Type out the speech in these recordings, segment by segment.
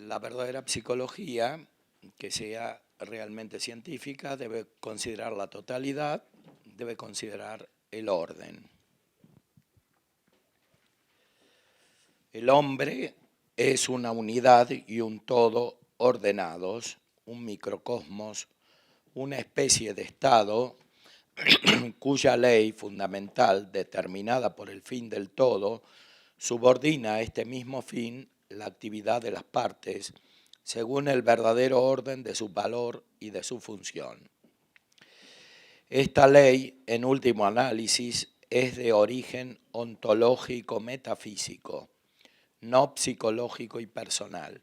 La verdadera psicología, que sea realmente científica, debe considerar la totalidad, debe considerar el orden. El hombre es una unidad y un todo ordenados, un microcosmos, una especie de estado cuya ley fundamental, determinada por el fin del todo, subordina a este mismo fin la actividad de las partes según el verdadero orden de su valor y de su función. Esta ley, en último análisis, es de origen ontológico metafísico, no psicológico y personal.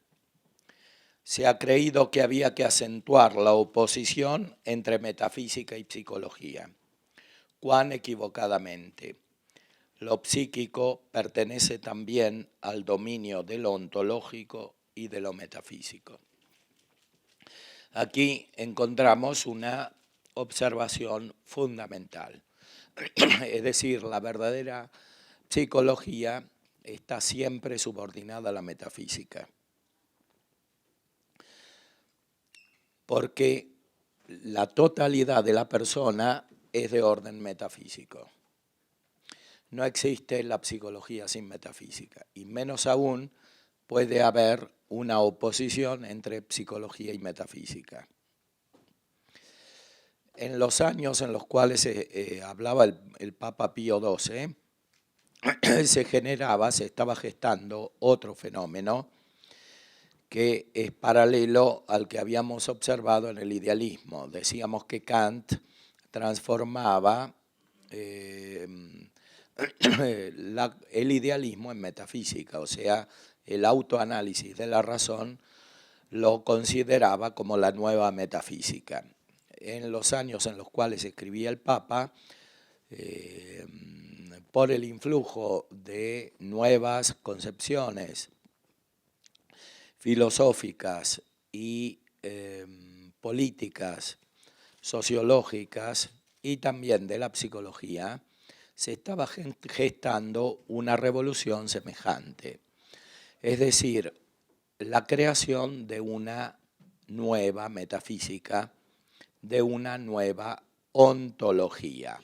Se ha creído que había que acentuar la oposición entre metafísica y psicología. Cuán equivocadamente. Lo psíquico pertenece también al dominio de lo ontológico y de lo metafísico. Aquí encontramos una observación fundamental. Es decir, la verdadera psicología está siempre subordinada a la metafísica. Porque la totalidad de la persona es de orden metafísico. No existe la psicología sin metafísica, y menos aún puede haber una oposición entre psicología y metafísica. En los años en los cuales hablaba el Papa Pío XII, se estaba gestando otro fenómeno que es paralelo al que habíamos observado en el idealismo. Decíamos que Kant transformaba el idealismo en metafísica, o sea, el autoanálisis de la razón lo consideraba como la nueva metafísica. En los años en los cuales escribía el Papa, por el influjo de nuevas concepciones filosóficas y políticas, sociológicas y también de la psicología, se estaba gestando una revolución semejante. Es decir, la creación de una nueva metafísica, de una nueva ontología.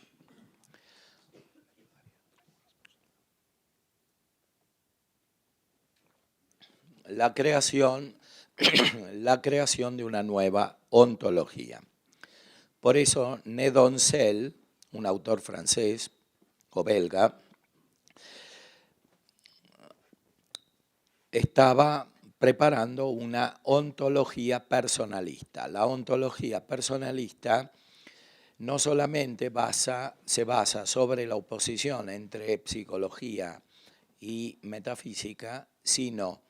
La creación de una nueva ontología. Por eso, Nedoncel, un autor francés o belga, estaba preparando una ontología personalista. La ontología personalista no solamente se basa sobre la oposición entre psicología y metafísica, sino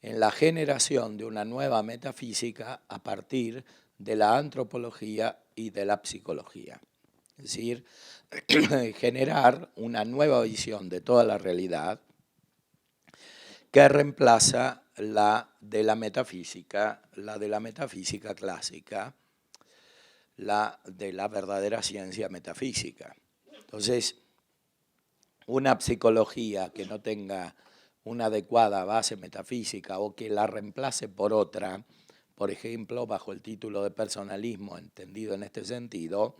en la generación de una nueva metafísica a partir de la antropología y de la psicología. Es decir, generar una nueva visión de toda la realidad que reemplaza la de la metafísica clásica, la de la verdadera ciencia metafísica. Entonces, una psicología que no tenga una adecuada base metafísica o que la reemplace por otra, por ejemplo, bajo el título de personalismo, entendido en este sentido,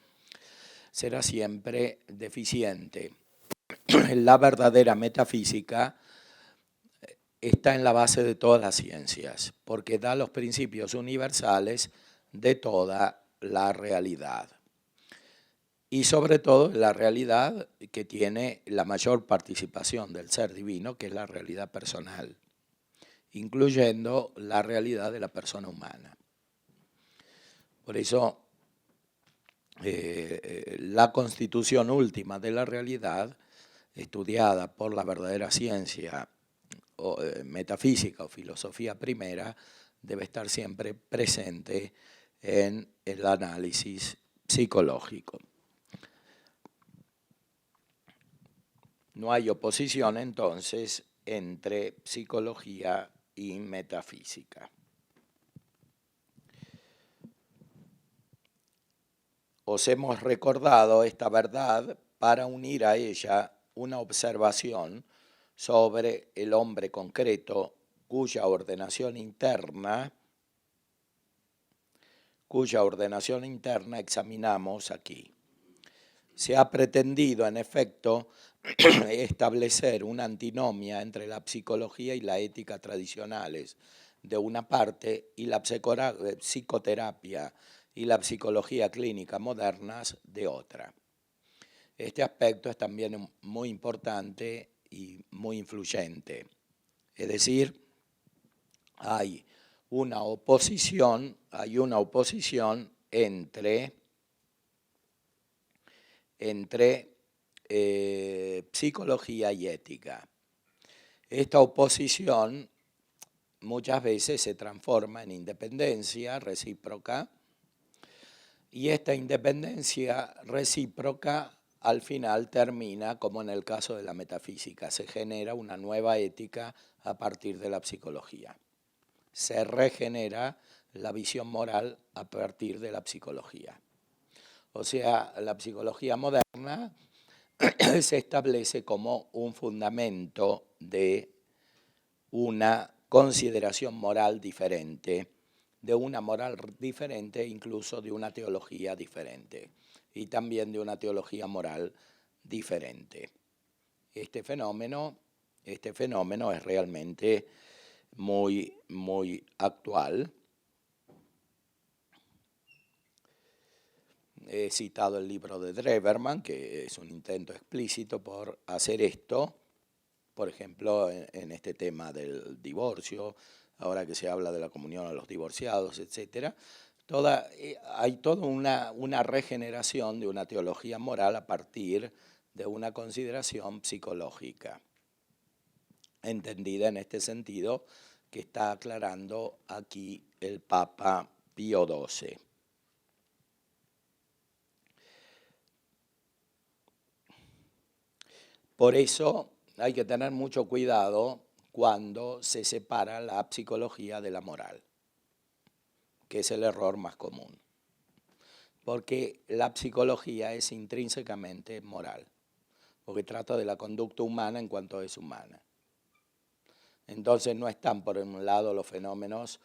será siempre deficiente. La verdadera metafísica está en la base de todas las ciencias, porque da los principios universales de toda la realidad. Y sobre todo la realidad que tiene la mayor participación del ser divino, que es la realidad personal, incluyendo la realidad de la persona humana. Por eso, la constitución última de la realidad, estudiada por la verdadera ciencia metafísica o filosofía primera, debe estar siempre presente en el análisis psicológico. No hay oposición, entonces, entre psicología y metafísica. Os hemos recordado esta verdad para unir a ella una observación sobre el hombre concreto cuya ordenación interna examinamos aquí. Se ha pretendido, en efecto, establecer una antinomia entre la psicología y la ética tradicionales, de una parte, y la psicoterapia y la psicología clínica modernas, de otra. Este aspecto es también muy importante y muy influyente. Es decir, hay una oposición entre psicología y ética. Esta oposición muchas veces se transforma en independencia recíproca, y esta independencia recíproca al final termina, como en el caso de la metafísica, se genera una nueva ética a partir de la psicología. Se regenera la visión moral a partir de la psicología. O sea, la psicología moderna se establece como un fundamento de una consideración moral diferente, de una moral diferente, incluso de una teología diferente, y también de una teología moral diferente. Este fenómeno es realmente muy, muy actual. He citado el libro de Dreverman, que es un intento explícito por hacer esto, por ejemplo, en este tema del divorcio, ahora que se habla de la comunión a los divorciados, etc. Hay toda una regeneración de una teología moral a partir de una consideración psicológica, entendida en este sentido que está aclarando aquí el Papa Pío XII. Por eso hay que tener mucho cuidado cuando se separa la psicología de la moral, que es el error más común. Porque la psicología es intrínsecamente moral, porque trata de la conducta humana en cuanto es humana. Entonces no están, por un lado, los fenómenos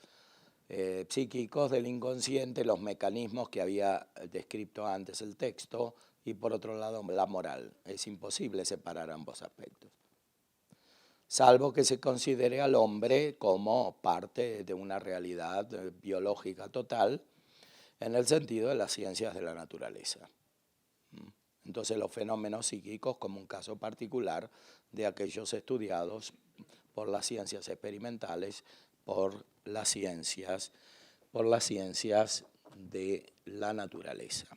psíquicos del inconsciente, los mecanismos que había descrito antes el texto, y por otro lado la moral. Es imposible separar ambos aspectos, salvo que se considere al hombre como parte de una realidad biológica total, en el sentido de las ciencias de la naturaleza. Entonces los fenómenos psíquicos como un caso particular de aquellos estudiados por las ciencias experimentales, por las ciencias de la naturaleza.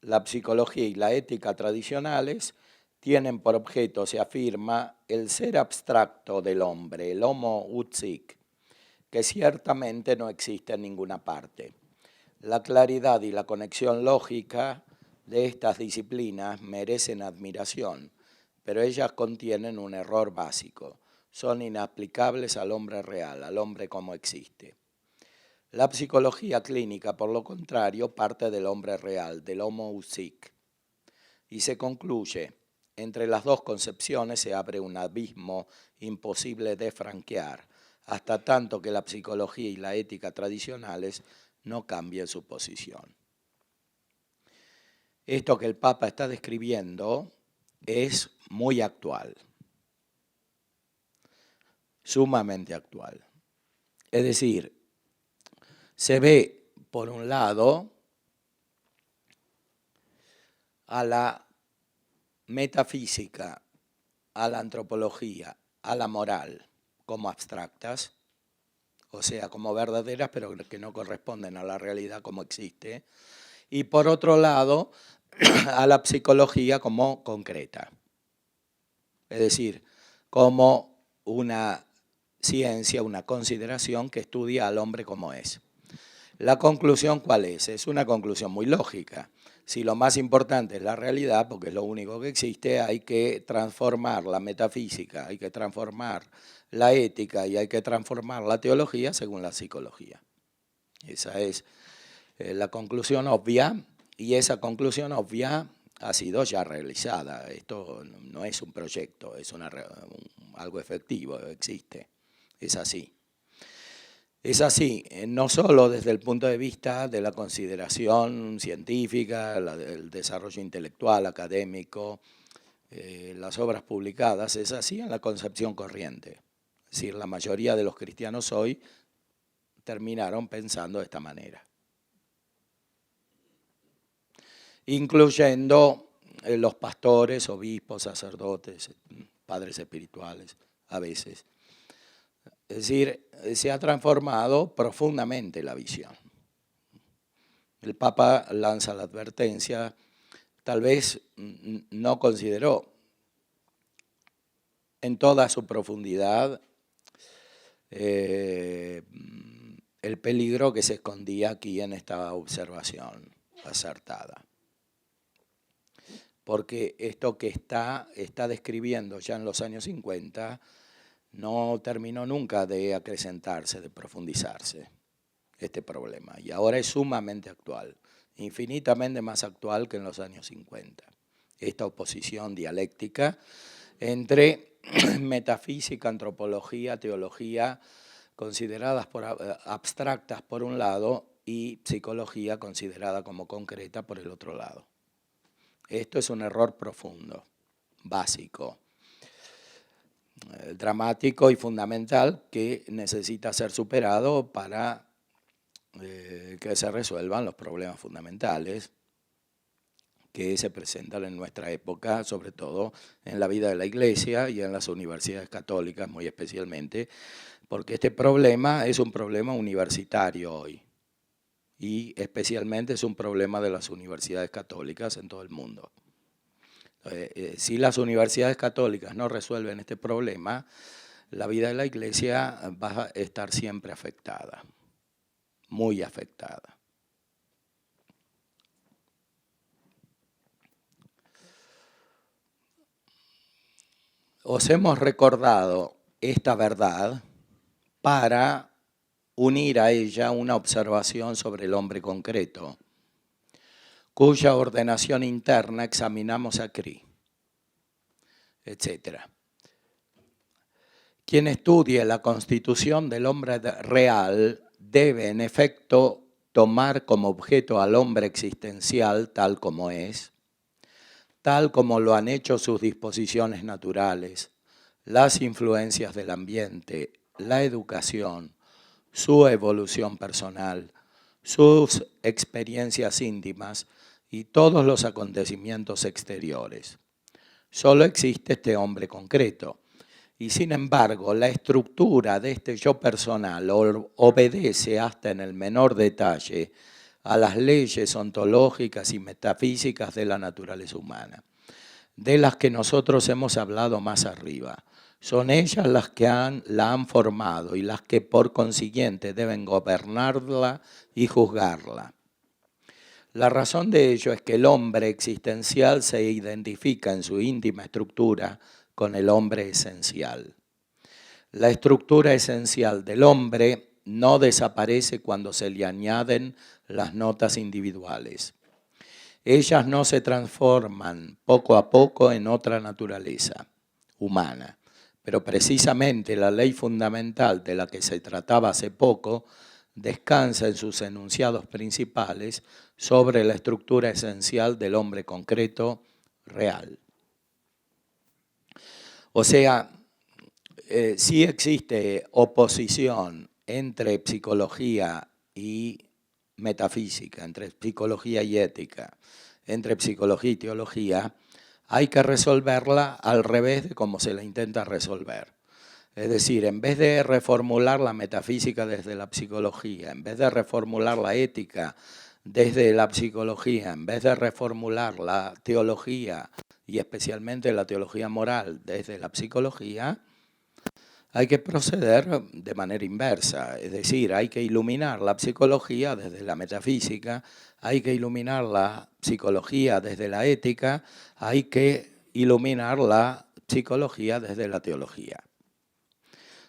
La psicología y la ética tradicionales tienen por objeto, se afirma, el ser abstracto del hombre, el homo utsic, que ciertamente no existe en ninguna parte. La claridad y la conexión lógica de estas disciplinas merecen admiración, pero ellas contienen un error básico. Son inaplicables al hombre real, al hombre como existe. La psicología clínica, por lo contrario, parte del hombre real, del homo usic, y se concluye: entre las dos concepciones se abre un abismo imposible de franquear, hasta tanto que la psicología y la ética tradicionales no cambien su posición. Esto que el Papa está describiendo es muy actual, sumamente actual. Es decir, se ve, por un lado, a la metafísica, a la antropología, a la moral como abstractas, o sea, como verdaderas, pero que no corresponden a la realidad como existe, y por otro lado, a la psicología como concreta, es decir, como una ciencia, una consideración que estudia al hombre como es. La conclusión, ¿cuál es? Es una conclusión muy lógica. si lo más importante es la realidad, porque es lo único que existe, hay que transformar la metafísica, hay que transformar la ética y hay que transformar la teología según la psicología. Esa es la conclusión obvia, y esa conclusión obvia ha sido ya realizada. Esto no es un proyecto, es algo efectivo, existe, es así. Es así, no solo desde el punto de vista de la consideración científica, el desarrollo intelectual, académico, las obras publicadas, es así en la concepción corriente. Es decir, la mayoría de los cristianos hoy terminaron pensando de esta manera. Incluyendo los pastores, obispos, sacerdotes, padres espirituales, a veces. Es decir, se ha transformado profundamente la visión. El Papa lanza la advertencia, tal vez no consideró en toda su profundidad el peligro que se escondía aquí en esta observación acertada. Porque esto que está describiendo ya en los años 50 no terminó nunca de acrecentarse, de profundizarse este problema. Y ahora es sumamente actual, infinitamente más actual que en los años 50. Esta oposición dialéctica entre metafísica, antropología, teología, consideradas abstractas por un lado, y psicología considerada como concreta por el otro lado. Esto es un error profundo, básico, dramático y fundamental que necesita ser superado para que se resuelvan los problemas fundamentales que se presentan en nuestra época, sobre todo en la vida de la Iglesia y en las universidades católicas muy especialmente, porque este problema es un problema universitario hoy y especialmente es un problema de las universidades católicas en todo el mundo. Si las universidades católicas no resuelven este problema, la vida de la Iglesia va a estar siempre afectada, muy afectada. Os hemos recordado esta verdad para unir a ella una observación sobre el hombre concreto, cuya ordenación interna examinamos aquí, etc. Quien estudie la constitución del hombre real debe, en efecto, tomar como objeto al hombre existencial tal como es, tal como lo han hecho sus disposiciones naturales, las influencias del ambiente, la educación, su evolución personal, sus experiencias íntimas y todos los acontecimientos exteriores. Solo existe este hombre concreto. Y sin embargo, la estructura de este yo personal obedece hasta en el menor detalle a las leyes ontológicas y metafísicas de la naturaleza humana, de las que nosotros hemos hablado más arriba. Son ellas las que la han formado y las que por consiguiente deben gobernarla y juzgarla. La razón de ello es que el hombre existencial se identifica en su íntima estructura con el hombre esencial. La estructura esencial del hombre no desaparece cuando se le añaden las notas individuales. Ellas no se transforman poco a poco en otra naturaleza humana, pero precisamente la ley fundamental de la que se trataba hace poco descansa en sus enunciados principales sobre la estructura esencial del hombre concreto real. O sea, sí existe oposición entre psicología y metafísica, entre psicología y ética, entre psicología y teología, hay que resolverla al revés de cómo se la intenta resolver. Es decir, en vez de reformular la metafísica desde la psicología, en vez de reformular la ética desde la psicología, en vez de reformular la teología y especialmente la teología moral desde la psicología, hay que proceder de manera inversa, es decir, hay que iluminar la psicología desde la metafísica, hay que iluminar la psicología desde la ética, hay que iluminar la psicología desde la teología.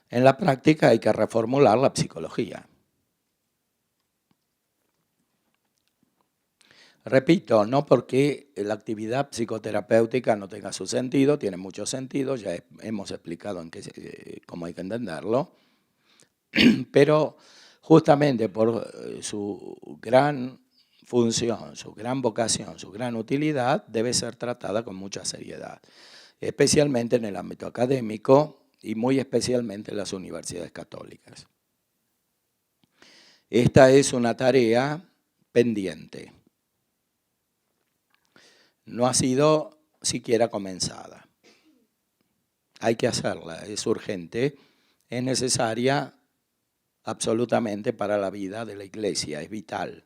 En la práctica hay que reformular la psicología. Repito, no porque la actividad psicoterapéutica no tenga su sentido, tiene mucho sentido, ya hemos explicado cómo hay que entenderlo, pero justamente por su gran función, su gran vocación, su gran utilidad, debe ser tratada con mucha seriedad, especialmente en el ámbito académico y muy especialmente en las universidades católicas. Esta es una tarea pendiente. No ha sido siquiera comenzada. Hay que hacerla, es urgente, es necesaria absolutamente para la vida de la Iglesia, es vital.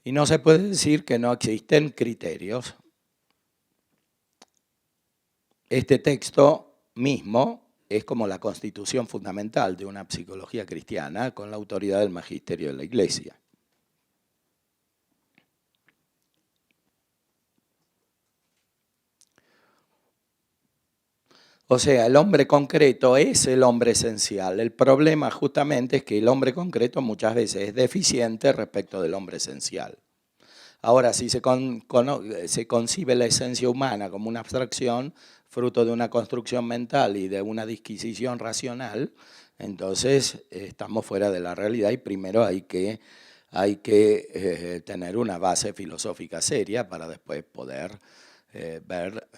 Y no se puede decir que no existen criterios. Este texto mismo es como la constitución fundamental de una psicología cristiana con la autoridad del magisterio de la Iglesia. O sea, el hombre concreto es el hombre esencial. El problema justamente es que el hombre concreto muchas veces es deficiente respecto del hombre esencial. Ahora, si se concibe la esencia humana como una abstracción, fruto de una construcción mental y de una disquisición racional, entonces estamos fuera de la realidad y primero hay que tener una base filosófica seria para después poder ver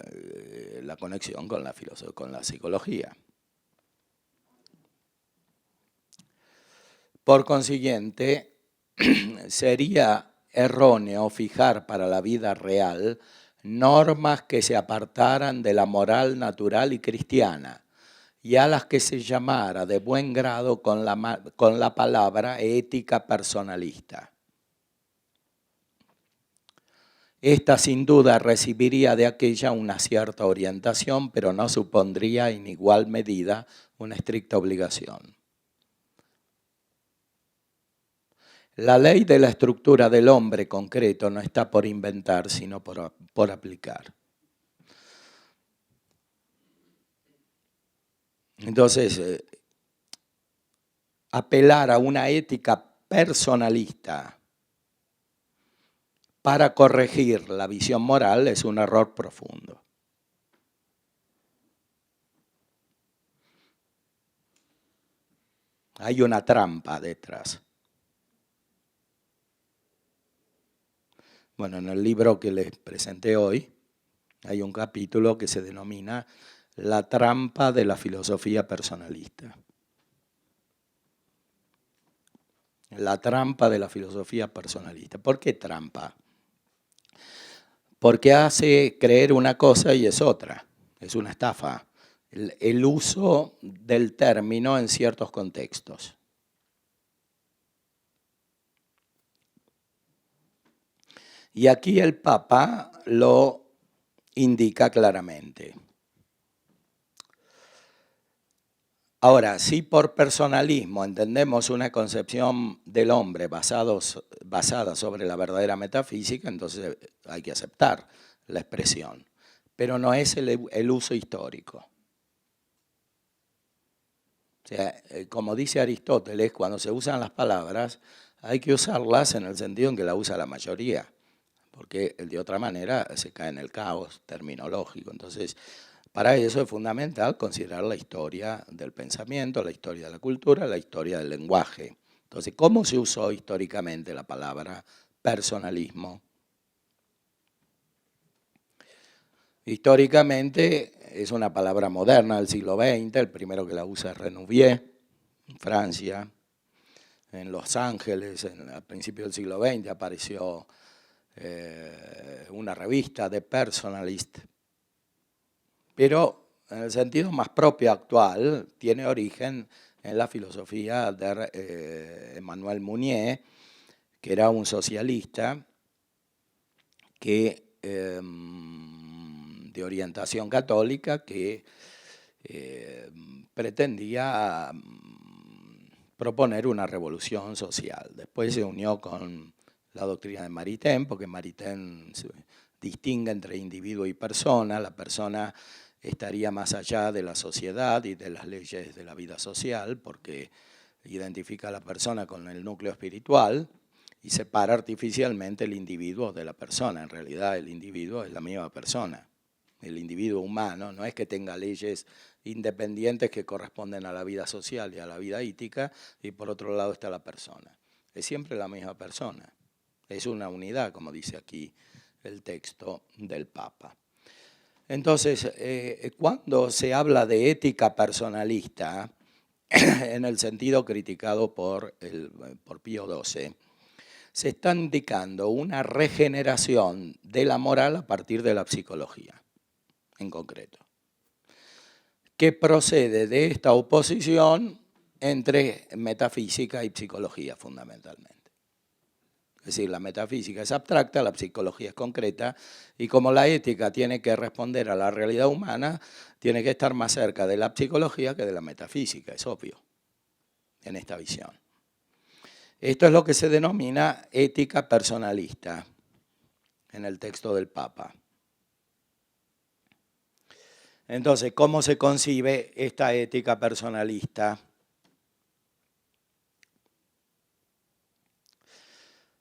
la conexión con la psicología. Por consiguiente, sería erróneo fijar para la vida real normas que se apartaran de la moral natural y cristiana y a las que se llamara de buen grado con la palabra ética personalista. Esta sin duda recibiría de aquella una cierta orientación, pero no supondría en igual medida una estricta obligación. La ley de la estructura del hombre concreto no está por inventar, sino por aplicar. Entonces, apelar a una ética personalista para corregir la visión moral es un error profundo. Hay una trampa detrás. Bueno, en el libro que les presenté hoy hay un capítulo que se denomina La trampa de la filosofía personalista. La trampa de la filosofía personalista. ¿Por qué trampa? Porque hace creer una cosa y es otra. Es una estafa. El uso del término en ciertos contextos. Y aquí el Papa lo indica claramente. Ahora, si por personalismo entendemos una concepción del hombre basada sobre la verdadera metafísica, entonces hay que aceptar la expresión, pero no es el uso histórico. O sea, como dice Aristóteles, cuando se usan las palabras, hay que usarlas en el sentido en que la usa la mayoría, porque de otra manera se cae en el caos terminológico. Entonces, para eso es fundamental considerar la historia del pensamiento, la historia de la cultura, la historia del lenguaje. Entonces, ¿cómo se usó históricamente la palabra personalismo? Históricamente es una palabra moderna del siglo XX, el primero que la usa es Renouvier, en Francia. En Los Ángeles, a principios del siglo XX, apareció una revista de Personalist, pero en el sentido más propio actual tiene origen en la filosofía de Emmanuel Mounier, que era un socialista de orientación católica que pretendía proponer una revolución social. Después se unió con la doctrina de Maritain, porque Maritain distingue entre individuo y persona. La persona estaría más allá de la sociedad y de las leyes de la vida social, porque identifica a la persona con el núcleo espiritual y separa artificialmente el individuo de la persona. En realidad el individuo es la misma persona. El individuo humano no es que tenga leyes independientes que corresponden a la vida social y a la vida ética, y por otro lado está la persona. Es siempre la misma persona. Es una unidad, como dice aquí el texto del Papa. Entonces, cuando se habla de ética personalista, en el sentido criticado por Pío XII, se está indicando una regeneración de la moral a partir de la psicología, en concreto, que procede de esta oposición entre metafísica y psicología fundamentalmente. Es decir, la metafísica es abstracta, la psicología es concreta, y como la ética tiene que responder a la realidad humana, tiene que estar más cerca de la psicología que de la metafísica, es obvio, en esta visión. Esto es lo que se denomina ética personalista en el texto del Papa. Entonces, ¿cómo se concibe esta ética personalista?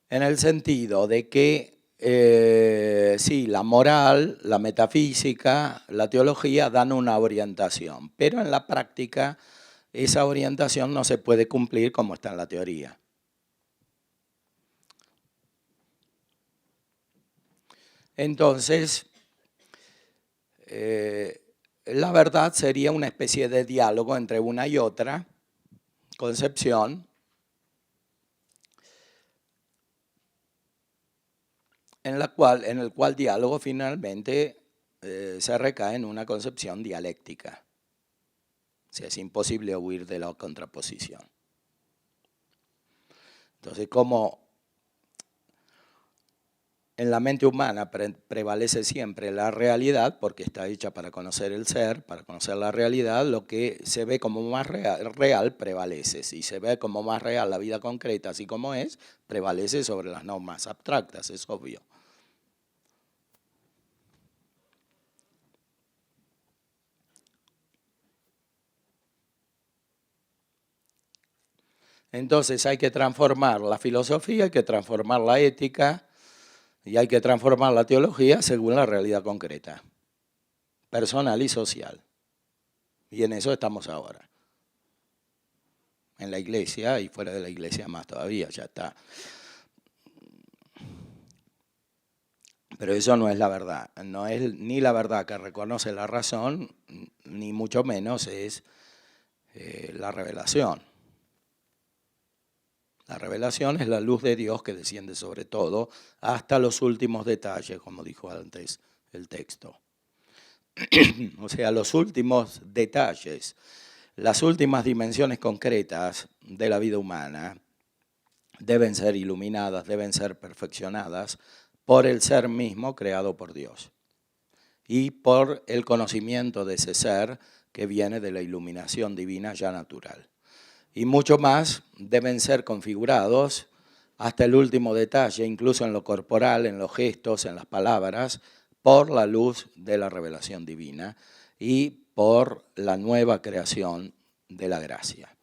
En el sentido de que, sí, la moral, la metafísica, la teología dan una orientación, pero en la práctica esa orientación no se puede cumplir como está en la teoría. Entonces, la verdad sería una especie de diálogo entre una y otra concepción, en el cual diálogo finalmente se recae en una concepción dialéctica. O sea, es imposible huir de la contraposición. Entonces, como en la mente humana prevalece siempre la realidad, porque está hecha para conocer el ser, para conocer la realidad, lo que se ve como más real prevalece. Si se ve como más real la vida concreta, así como es, prevalece sobre las normas abstractas, es obvio. Entonces hay que transformar la filosofía, hay que transformar la ética y hay que transformar la teología según la realidad concreta, personal y social. Y en eso estamos ahora. En la iglesia y fuera de la iglesia más todavía, ya está. Pero eso no es la verdad. No es ni la verdad que reconoce la razón, ni mucho menos es la revelación. La revelación es la luz de Dios que desciende sobre todo hasta los últimos detalles, como dijo antes el texto. O sea, los últimos detalles, las últimas dimensiones concretas de la vida humana deben ser iluminadas, deben ser perfeccionadas por el ser mismo creado por Dios y por el conocimiento de ese ser que viene de la iluminación divina ya natural. Y mucho más deben ser configurados hasta el último detalle, incluso en lo corporal, en los gestos, en las palabras, por la luz de la revelación divina y por la nueva creación de la gracia.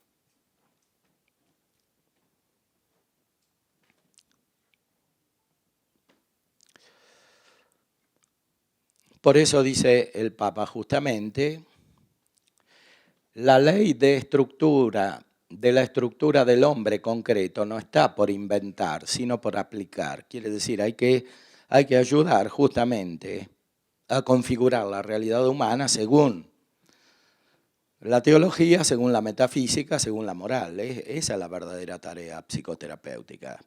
Por eso dice el Papa justamente, la ley de la estructura del hombre concreto no está por inventar, sino por aplicar. Quiere decir, hay que ayudar justamente a configurar la realidad humana según la teología, según la metafísica, según la moral. Esa es la verdadera tarea psicoterapéutica.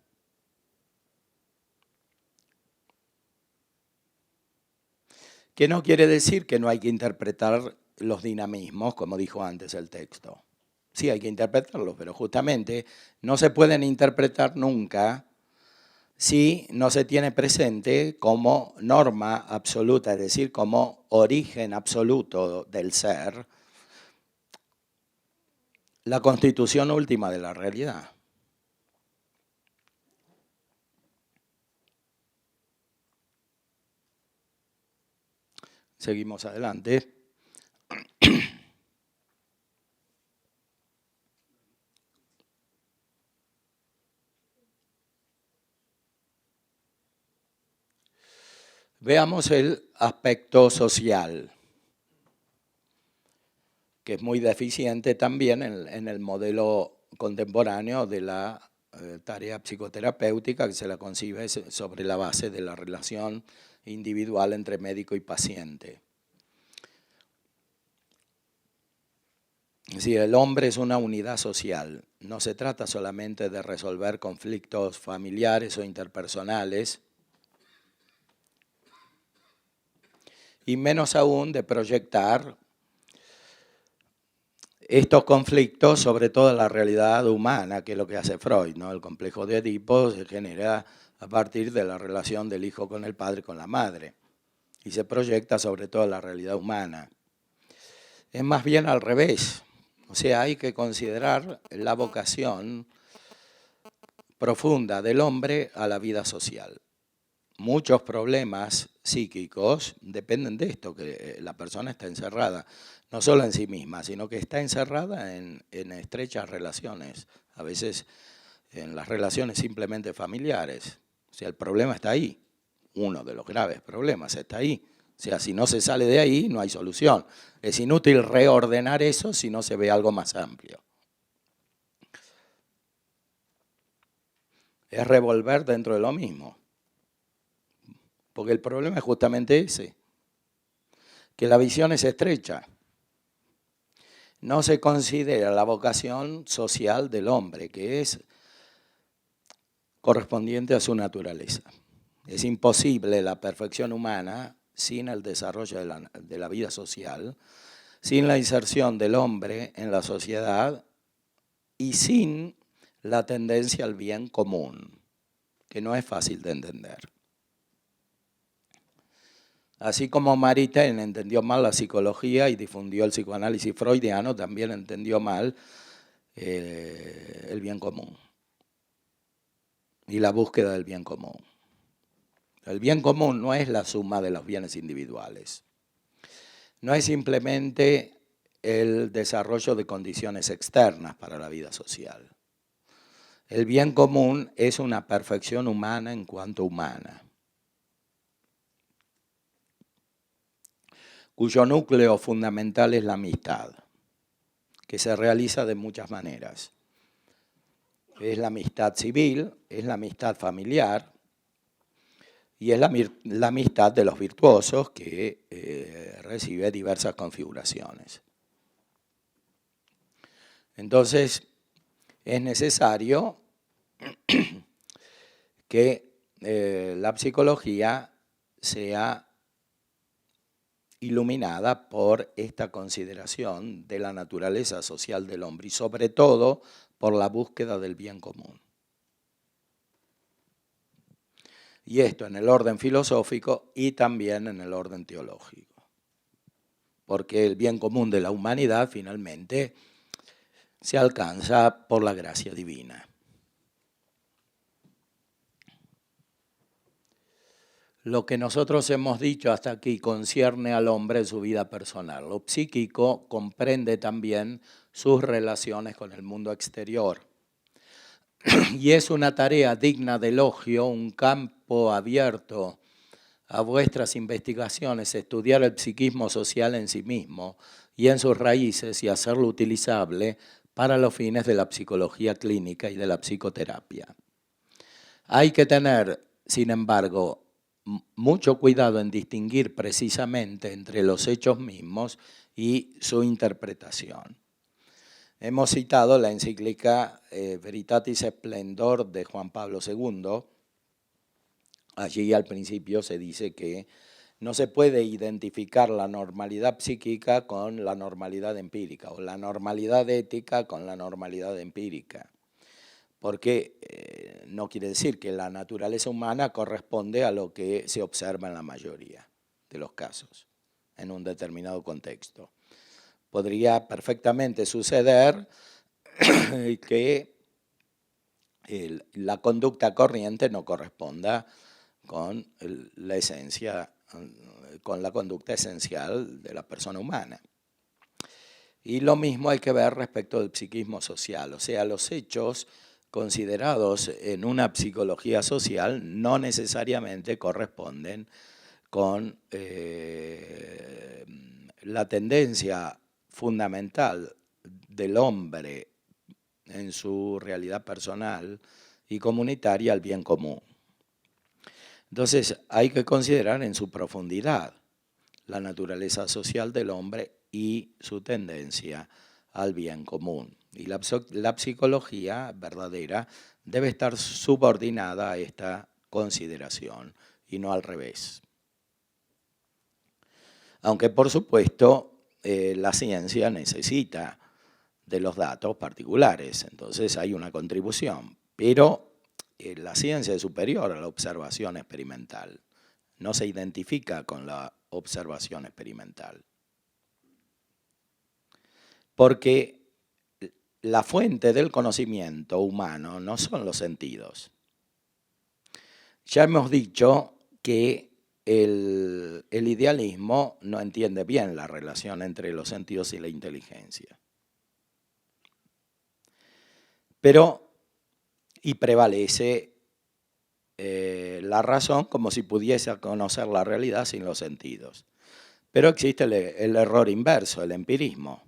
Que no quiere decir que no hay que interpretar los dinamismos, como dijo antes el texto. Sí, hay que interpretarlos, pero justamente no se pueden interpretar nunca si no se tiene presente como norma absoluta, es decir, como origen absoluto del ser, la constitución última de la realidad. Seguimos adelante. Veamos el aspecto social, que es muy deficiente también en el modelo contemporáneo de la tarea psicoterapéutica, que se la concibe sobre la base de la relación individual entre médico y paciente. Es decir, el hombre es una unidad social. No se trata solamente de resolver conflictos familiares o interpersonales, y menos aún de proyectar estos conflictos sobre todo la realidad humana, que es lo que hace Freud, ¿no? El complejo de Edipo se genera a partir de la relación del hijo con el padre y con la madre, y se proyecta sobre todo la realidad humana. Es más bien al revés. O sea, hay que considerar la vocación profunda del hombre a la vida social. Muchos problemas psíquicos dependen de esto, que la persona está encerrada, no solo en sí misma, sino que está encerrada en estrechas relaciones, a veces en las relaciones simplemente familiares. O sea, el problema está ahí, uno de los graves problemas está ahí. O sea, si no se sale de ahí, no hay solución. Es inútil reordenar eso si no se ve algo más amplio. Es revolver dentro de lo mismo. Porque el problema es justamente ese, que la visión es estrecha. No se considera la vocación social del hombre, que es correspondiente a su naturaleza. Es imposible la perfección humana sin el desarrollo de la vida social, sin la inserción del hombre en la sociedad y sin la tendencia al bien común, que no es fácil de entender. Así como Maritain entendió mal la psicología y difundió el psicoanálisis freudiano, también entendió mal el bien común y la búsqueda del bien común. El bien común no es la suma de los bienes individuales. No es simplemente el desarrollo de condiciones externas para la vida social. El bien común es una perfección humana en cuanto humana, cuyo núcleo fundamental es la amistad, que se realiza de muchas maneras. Es la amistad civil, es la amistad familiar y es la amistad de los virtuosos, que recibe diversas configuraciones. Entonces, es necesario que la psicología sea iluminada por esta consideración de la naturaleza social del hombre y sobre todo por la búsqueda del bien común. Y esto en el orden filosófico y también en el orden teológico. Porque el bien común de la humanidad finalmente se alcanza por la gracia divina. Lo que nosotros hemos dicho hasta aquí concierne al hombre en su vida personal. Lo psíquico comprende también sus relaciones con el mundo exterior. Y es una tarea digna de elogio, un campo abierto a vuestras investigaciones, estudiar el psiquismo social en sí mismo y en sus raíces y hacerlo utilizable para los fines de la psicología clínica y de la psicoterapia. Hay que tener, sin embargo, mucho cuidado en distinguir precisamente entre los hechos mismos y su interpretación. Hemos citado la encíclica Veritatis Splendor de Juan Pablo II. Allí al principio se dice que no se puede identificar la normalidad psíquica con la normalidad empírica o la normalidad ética con la normalidad empírica. Porque no quiere decir que la naturaleza humana corresponde a lo que se observa en la mayoría de los casos, en un determinado contexto. Podría perfectamente suceder que la conducta corriente no corresponda con la esencia, con la conducta esencial de la persona humana. Y lo mismo hay que ver respecto del psiquismo social, o sea, los hechos considerados en una psicología social no necesariamente corresponden con la tendencia fundamental del hombre en su realidad personal y comunitaria al bien común. Entonces hay que considerar en su profundidad la naturaleza social del hombre y su tendencia al bien común. Y la psicología verdadera debe estar subordinada a esta consideración y no al revés. Aunque por supuesto la ciencia necesita de los datos particulares, entonces hay una contribución, pero la ciencia es superior a la observación experimental, no se identifica con la observación experimental. Porque la fuente del conocimiento humano no son los sentidos. Ya hemos dicho que el idealismo no entiende bien la relación entre los sentidos y la inteligencia. Y prevalece la razón como si pudiese conocer la realidad sin los sentidos. Pero existe el error inverso, el empirismo.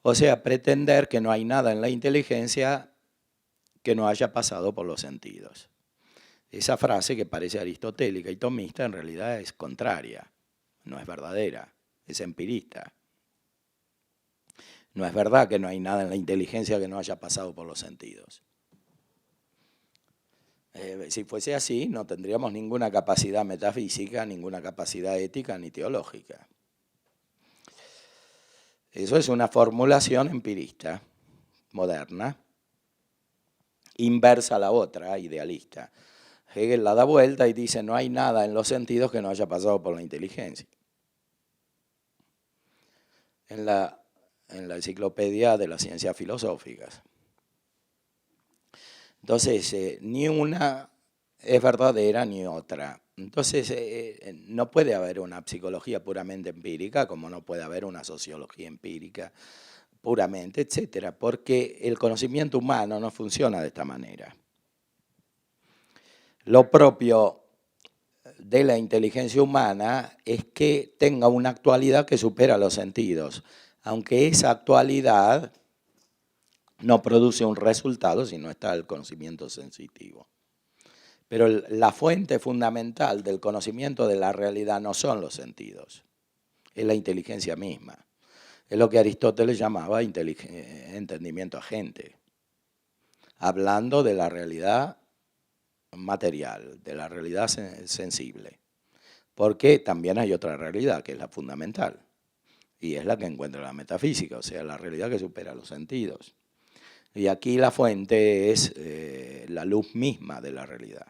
O sea, pretender que no hay nada en la inteligencia que no haya pasado por los sentidos. Esa frase que parece aristotélica y tomista en realidad es contraria, no es verdadera, es empirista. No es verdad que no hay nada en la inteligencia que no haya pasado por los sentidos. Si fuese así, no tendríamos ninguna capacidad metafísica, ninguna capacidad ética ni teológica. Eso es una formulación empirista, moderna, inversa a la otra, idealista. Hegel la da vuelta y dice, no hay nada en los sentidos que no haya pasado por la inteligencia. En la enciclopedia de las ciencias filosóficas. Entonces, ni una es verdadera ni otra. Entonces, no puede haber una psicología puramente empírica, como no puede haber una sociología empírica puramente, etcétera, porque el conocimiento humano no funciona de esta manera. Lo propio de la inteligencia humana es que tenga una actualidad que supera los sentidos, aunque esa actualidad no produce un resultado si no está el conocimiento sensitivo. Pero la fuente fundamental del conocimiento de la realidad no son los sentidos, es la inteligencia misma. Es lo que Aristóteles llamaba entendimiento agente, hablando de la realidad material, de la realidad sensible. Porque también hay otra realidad, que es la fundamental, y es la que encuentra la metafísica, o sea, la realidad que supera los sentidos. Y aquí la fuente es la luz misma de la realidad.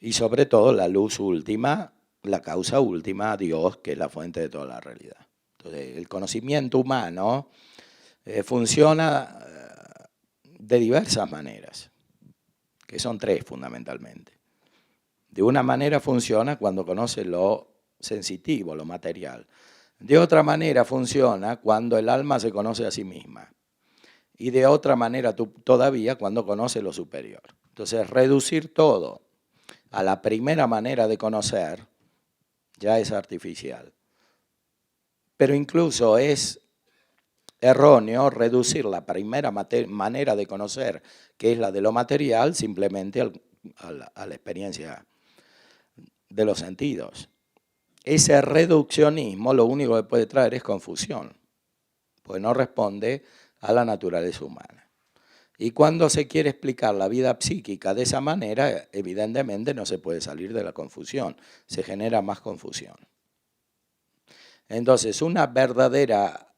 Y sobre todo la luz última, la causa última, Dios, que es la fuente de toda la realidad. Entonces, el conocimiento humano funciona de diversas maneras, que son tres fundamentalmente. De una manera funciona cuando conoce lo sensitivo, lo material. De otra manera funciona cuando el alma se conoce a sí misma. Y de otra manera todavía cuando conoce lo superior. Entonces, reducir todo a la primera manera de conocer ya es artificial. Pero incluso es erróneo reducir la primera manera de conocer, que es la de lo material, simplemente a la experiencia de los sentidos. Ese reduccionismo lo único que puede traer es confusión, pues no responde a la naturaleza humana. Y cuando se quiere explicar la vida psíquica de esa manera, evidentemente no se puede salir de la confusión, se genera más confusión. Entonces, una verdadera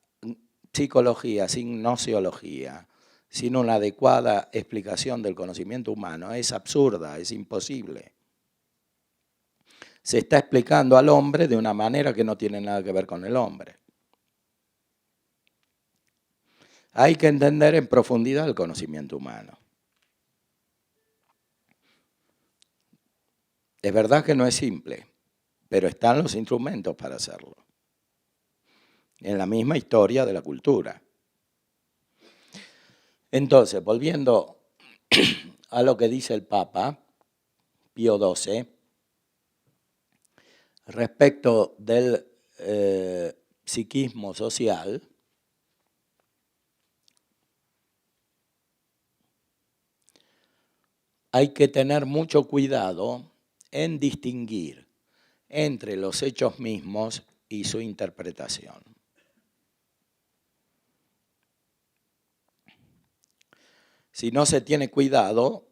psicología sin nociología, sin una adecuada explicación del conocimiento humano, es absurda, es imposible. Se está explicando al hombre de una manera que no tiene nada que ver con el hombre. Hay que entender en profundidad el conocimiento humano. Es verdad que no es simple, pero están los instrumentos para hacerlo. En la misma historia de la cultura. Entonces, volviendo a lo que dice el Papa Pío XII, respecto del psiquismo social, hay que tener mucho cuidado en distinguir entre los hechos mismos y su interpretación. Si no se tiene cuidado,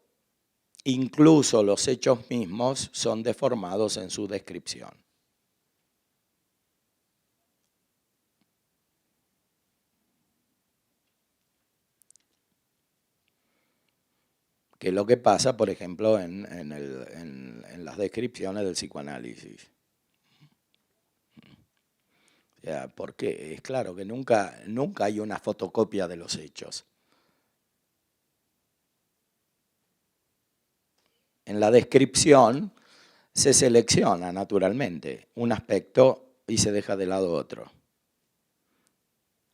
incluso los hechos mismos son deformados en su descripción. Que es lo que pasa, por ejemplo, en las descripciones del psicoanálisis. O sea, porque es claro que nunca hay una fotocopia de los hechos. En la descripción se selecciona naturalmente un aspecto y se deja de lado otro.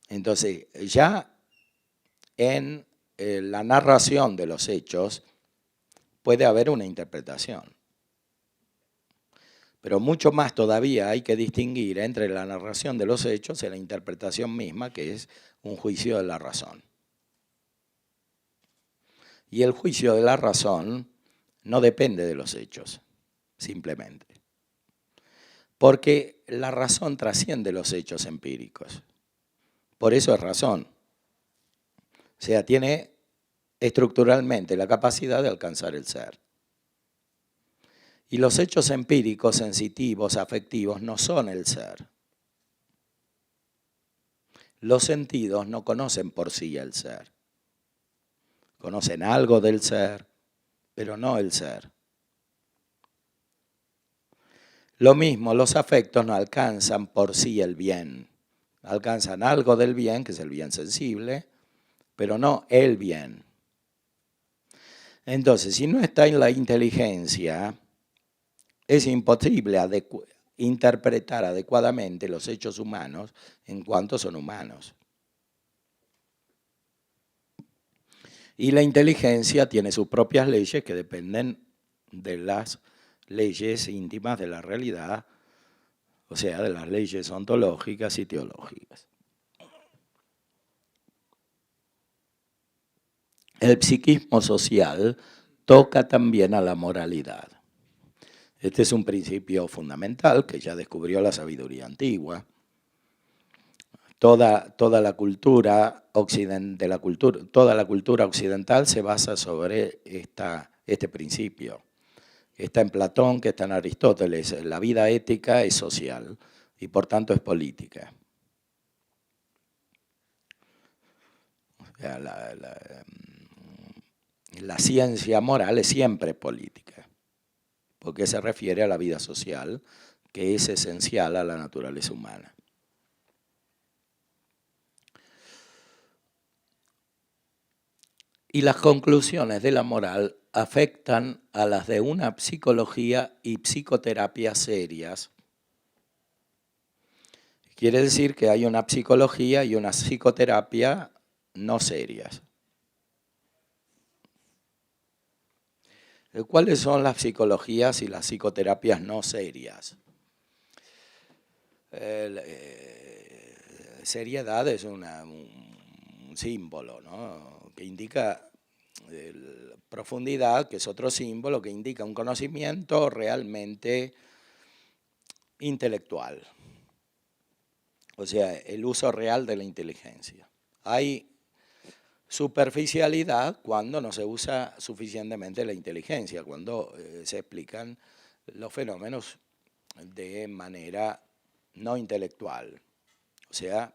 Entonces, ya en la narración de los hechos puede haber una interpretación. Pero mucho más todavía hay que distinguir entre la narración de los hechos y la interpretación misma, que es un juicio de la razón. Y el juicio de la razón no depende de los hechos, simplemente. Porque la razón trasciende los hechos empíricos. Por eso es razón. O sea, tiene estructuralmente la capacidad de alcanzar el ser. Y los hechos empíricos, sensitivos, afectivos, no son el ser. Los sentidos no conocen por sí el ser. Conocen algo del ser, pero no el ser. Lo mismo, los afectos no alcanzan por sí el bien. Alcanzan algo del bien, que es el bien sensible, pero no el bien. Entonces, si no está en la inteligencia, es imposible interpretar adecuadamente los hechos humanos en cuanto son humanos. Y la inteligencia tiene sus propias leyes que dependen de las leyes íntimas de la realidad, o sea, de las leyes ontológicas y teológicas. El psiquismo social toca también a la moralidad. Este es un principio fundamental que ya descubrió la sabiduría antigua. Toda la cultura occidental se basa sobre este principio. Está en Platón, que está en Aristóteles. La vida ética es social y por tanto es política. O sea, la ciencia moral es siempre política, porque se refiere a la vida social, que es esencial a la naturaleza humana. Y las conclusiones de la moral afectan a las de una psicología y psicoterapia serias. Quiere decir que hay una psicología y una psicoterapia no serias. ¿Cuáles son las psicologías y las psicoterapias no serias? Seriedad es un símbolo, ¿no?, que indica profundidad, que es otro símbolo que indica un conocimiento realmente intelectual. O sea, el uso real de la inteligencia. Hay superficialidad cuando no se usa suficientemente la inteligencia, cuando se explican los fenómenos de manera no intelectual, o sea,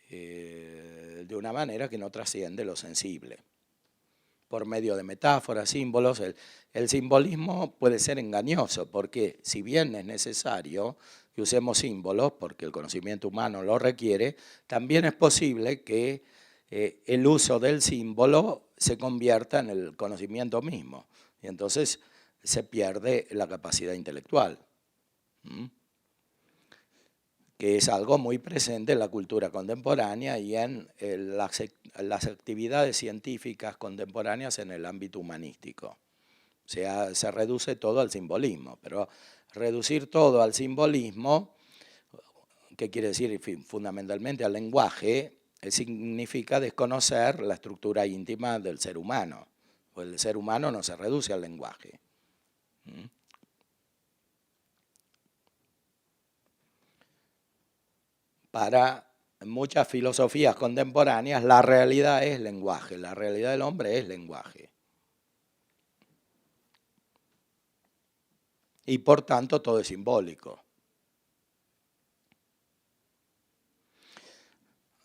de una manera que no trasciende lo sensible. Por medio de metáforas, símbolos, el simbolismo puede ser engañoso, porque si bien es necesario que usemos símbolos, porque el conocimiento humano lo requiere, también es posible que el uso del símbolo se convierta en el conocimiento mismo. Y entonces se pierde la capacidad intelectual, que es algo muy presente en la cultura contemporánea y en las actividades científicas contemporáneas en el ámbito humanístico. O sea, se reduce todo al simbolismo, pero reducir todo al simbolismo, ¿qué quiere decir? Fundamentalmente al lenguaje, significa desconocer la estructura íntima del ser humano. Pues el ser humano no se reduce al lenguaje. Para muchas filosofías contemporáneas, la realidad es lenguaje, la realidad del hombre es lenguaje. Y por tanto todo es simbólico.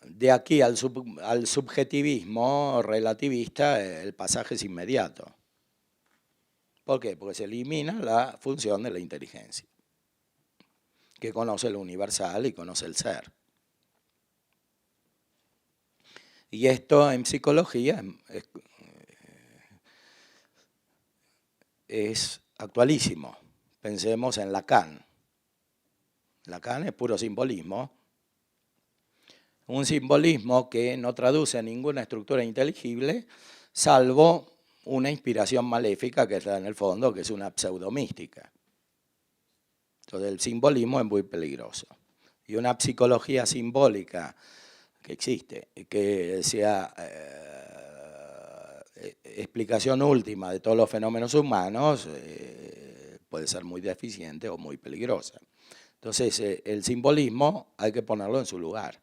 De aquí al subjetivismo relativista, el pasaje es inmediato. ¿Por qué? Porque se elimina la función de la inteligencia, que conoce lo universal y conoce el ser. Y esto en psicología es actualísimo. Pensemos en Lacan. Lacan es puro simbolismo. Un simbolismo que no traduce ninguna estructura inteligible, salvo una inspiración maléfica que está en el fondo, que es una pseudomística. Entonces el simbolismo es muy peligroso. Y una psicología simbólica que existe, que sea explicación última de todos los fenómenos humanos, puede ser muy deficiente o muy peligrosa. Entonces el simbolismo hay que ponerlo en su lugar.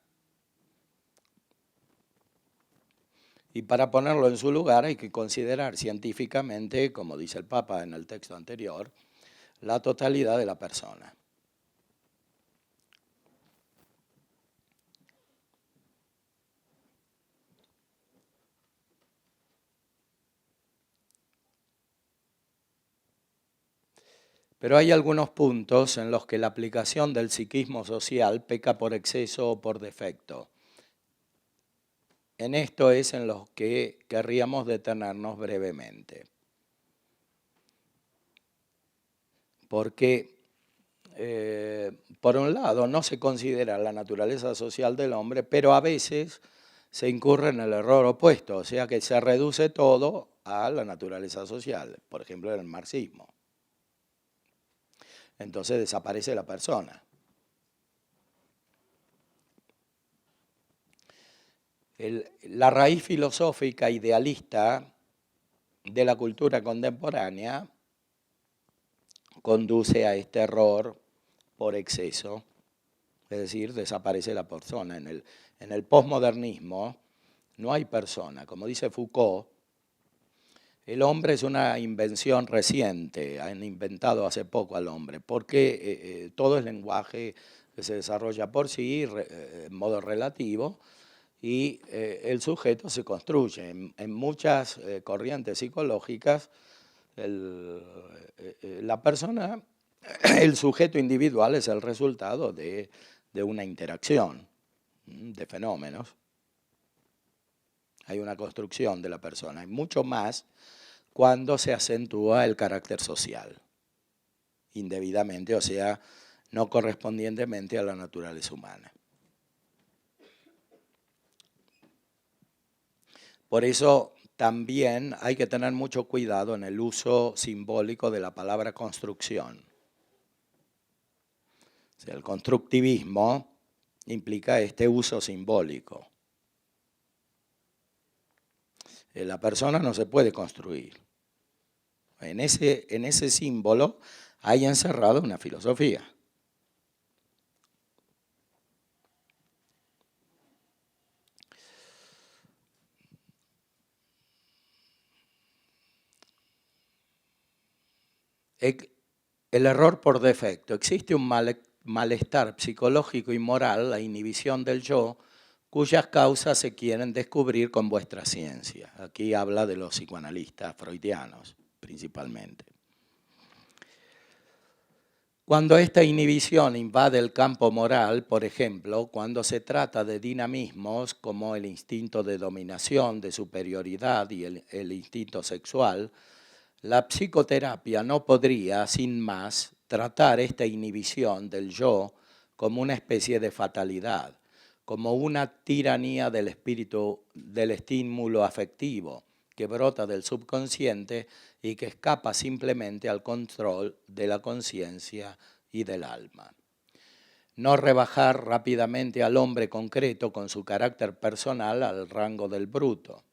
Y para ponerlo en su lugar hay que considerar científicamente, como dice el Papa en el texto anterior, la totalidad de la persona. Pero hay algunos puntos en los que la aplicación del psiquismo social peca por exceso o por defecto. En esto es en los que querríamos detenernos brevemente. Porque, por un lado, no se considera la naturaleza social del hombre, pero a veces se incurre en el error opuesto, o sea que se reduce todo a la naturaleza social, por ejemplo, en el marxismo. Entonces desaparece la persona. La raíz filosófica idealista de la cultura contemporánea conduce a este error por exceso, es decir, desaparece la persona. En el posmodernismo no hay persona. Como dice Foucault, el hombre es una invención reciente, han inventado hace poco al hombre, porque todo es lenguaje que se desarrolla por sí en modo relativo, y el sujeto se construye. En muchas corrientes psicológicas, la persona, el sujeto individual es el resultado de una interacción de fenómenos. Hay una construcción de la persona. Hay mucho más cuando se acentúa el carácter social, indebidamente, o sea, no correspondientemente a la naturaleza humana. Por eso también hay que tener mucho cuidado en el uso simbólico de la palabra construcción. O sea, el constructivismo implica este uso simbólico. La persona no se puede construir. En ese símbolo hay encerrado una filosofía. El error por defecto. Existe un malestar psicológico y moral, la inhibición del yo, cuyas causas se quieren descubrir con vuestra ciencia. Aquí habla de los psicoanalistas freudianos, principalmente. Cuando esta inhibición invade el campo moral, por ejemplo, cuando se trata de dinamismos como el instinto de dominación, de superioridad y el instinto sexual, la psicoterapia no podría, sin más, tratar esta inhibición del yo como una especie de fatalidad, como una tiranía del espíritu, del estímulo afectivo que brota del subconsciente y que escapa simplemente al control de la conciencia y del alma. No rebajar rápidamente al hombre concreto con su carácter personal al rango del bruto.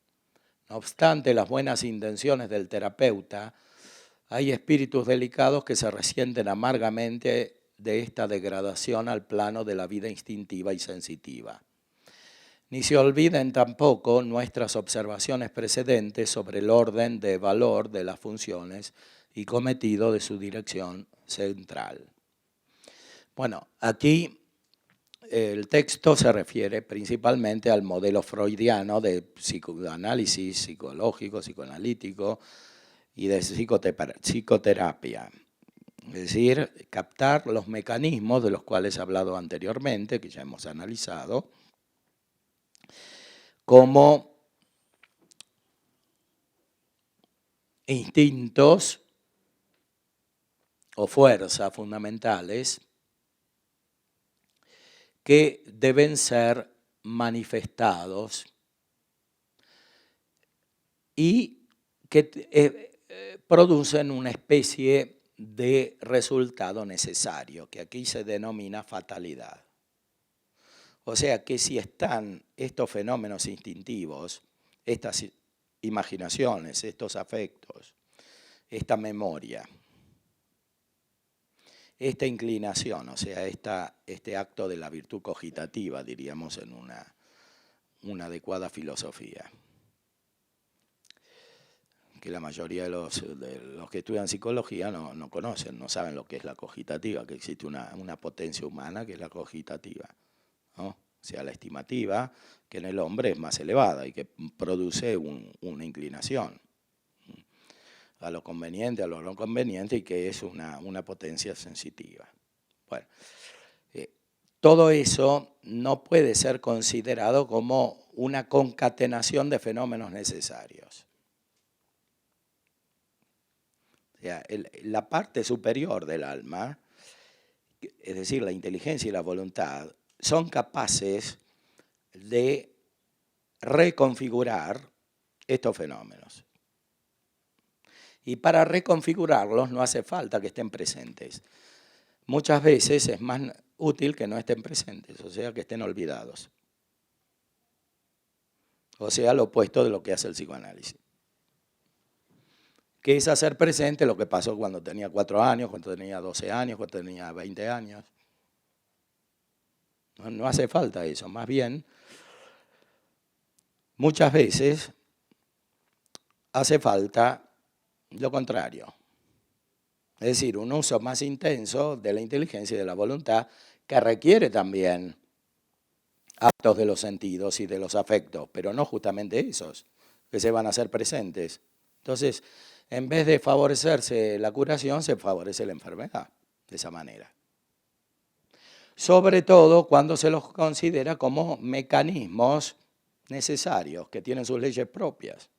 No obstante las buenas intenciones del terapeuta, hay espíritus delicados que se resienten amargamente de esta degradación al plano de la vida instintiva y sensitiva. Ni se olviden tampoco nuestras observaciones precedentes sobre el orden de valor de las funciones y cometido de su dirección central. Bueno, aquí el texto se refiere principalmente al modelo freudiano de psicoanálisis psicológico, psicoanalítico y de psicoterapia. Es decir, captar los mecanismos de los cuales he hablado anteriormente, que ya hemos analizado, como instintos o fuerzas fundamentales que deben ser manifestados y que producen una especie de resultado necesario, que aquí se denomina fatalidad. O sea que si están estos fenómenos instintivos, estas imaginaciones, estos afectos, esta memoria, esta inclinación, o sea, este acto de la virtud cogitativa, diríamos en una adecuada filosofía, que la mayoría de los que estudian psicología no conocen, no saben lo que es la cogitativa, que existe una potencia humana que es la cogitativa, ¿no? O sea, la estimativa, que en el hombre es más elevada y que produce una inclinación a lo conveniente, a lo no conveniente, y que es una potencia sensitiva. Bueno, todo eso no puede ser considerado como una concatenación de fenómenos necesarios. O sea, la parte superior del alma, es decir, la inteligencia y la voluntad, son capaces de reconfigurar estos fenómenos. Y para reconfigurarlos no hace falta que estén presentes. Muchas veces es más útil que no estén presentes, o sea, que estén olvidados. O sea, lo opuesto de lo que hace el psicoanálisis. Que es hacer presente lo que pasó cuando tenía 4 años, cuando tenía 12 años, cuando tenía 20 años. No hace falta eso, más bien, muchas veces hace falta lo contrario. Es decir, un uso más intenso de la inteligencia y de la voluntad que requiere también actos de los sentidos y de los afectos, pero no justamente esos, que se van a hacer presentes. Entonces, en vez de favorecerse la curación, se favorece la enfermedad de esa manera. Sobre todo cuando se los considera como mecanismos necesarios, que tienen sus leyes propias.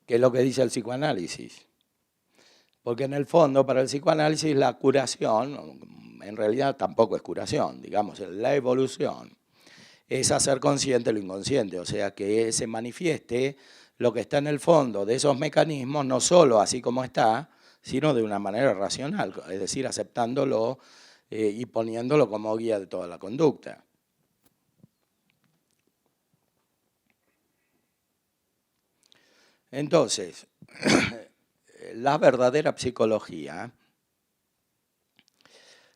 Que es lo que dice el psicoanálisis. Porque en el fondo, para el psicoanálisis, la curación, en realidad tampoco es curación, digamos, la evolución es hacer consciente lo inconsciente, o sea, que se manifieste lo que está en el fondo de esos mecanismos, no solo así como está, sino de una manera racional, es decir, aceptándolo y poniéndolo como guía de toda la conducta. Entonces, la verdadera psicología,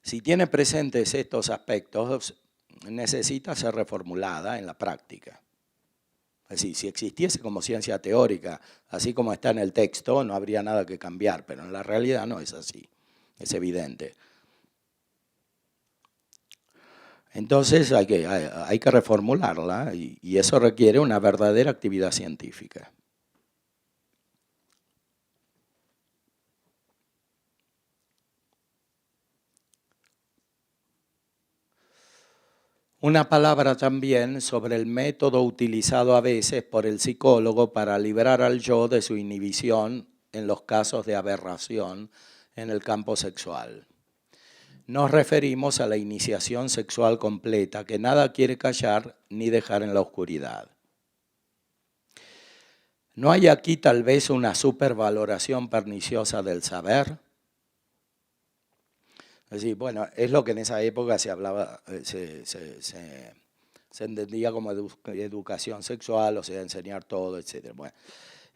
si tiene presentes estos aspectos, necesita ser reformulada en la práctica. Es decir, si existiese como ciencia teórica, así como está en el texto, no habría nada que cambiar, pero en la realidad no es así, es evidente. Entonces hay que reformularla y eso requiere una verdadera actividad científica. Una palabra también sobre el método utilizado a veces por el psicólogo para liberar al yo de su inhibición en los casos de aberración en el campo sexual. Nos referimos a la iniciación sexual completa, que nada quiere callar ni dejar en la oscuridad. ¿No hay aquí tal vez una supervaloración perniciosa del saber? Es decir, bueno, es lo que en esa época se hablaba, se entendía como educación sexual, o sea, enseñar todo, etc. Bueno,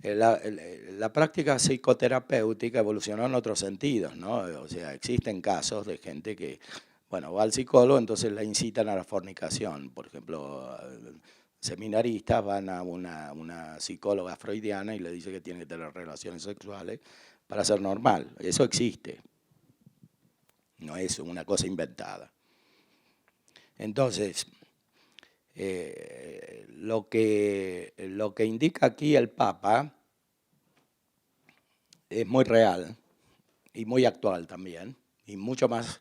la práctica psicoterapéutica evolucionó en otros sentidos, ¿no? O sea, existen casos de gente que, bueno, va al psicólogo, entonces la incitan a la fornicación. Por ejemplo, seminaristas van a una psicóloga freudiana y le dice que tiene que tener relaciones sexuales para ser normal. Eso existe. No es una cosa inventada. Entonces, lo que indica aquí el Papa es muy real y muy actual también, y mucho más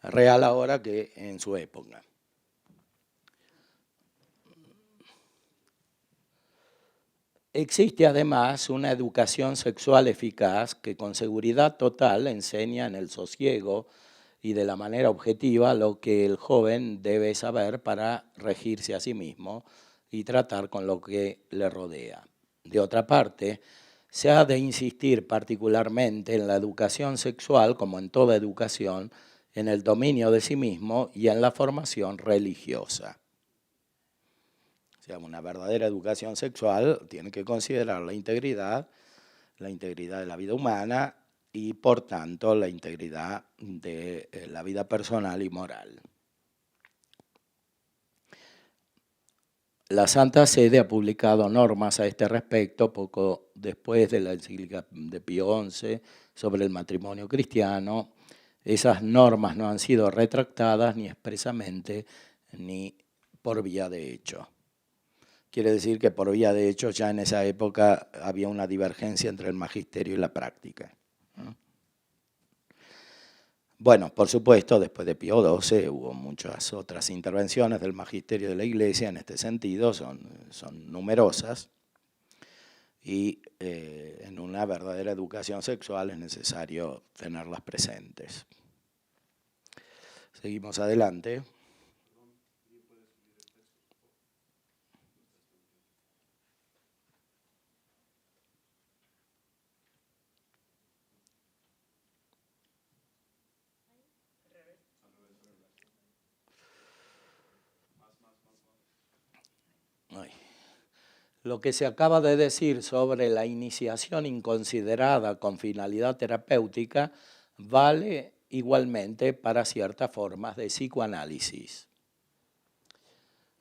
real ahora que en su época. Existe además una educación sexual eficaz que con seguridad total enseña en el sosiego y de la manera objetiva lo que el joven debe saber para regirse a sí mismo y tratar con lo que le rodea. De otra parte, se ha de insistir particularmente en la educación sexual, como en toda educación, en el dominio de sí mismo y en la formación religiosa. O sea, una verdadera educación sexual tiene que considerar la integridad de la vida humana y, por tanto, la integridad de la vida personal y moral. La Santa Sede ha publicado normas a este respecto poco después de la encíclica de Pío XI sobre el matrimonio cristiano. Esas normas no han sido retractadas ni expresamente ni por vía de hecho. Quiere decir que por vía de hecho ya en esa época había una divergencia entre el magisterio y la práctica. Bueno, por supuesto, después de Pío XII hubo muchas otras intervenciones del magisterio de la Iglesia en este sentido, son numerosas, y en una verdadera educación sexual es necesario tenerlas presentes. Seguimos adelante. Lo que se acaba de decir sobre la iniciación inconsiderada con finalidad terapéutica vale igualmente para ciertas formas de psicoanálisis.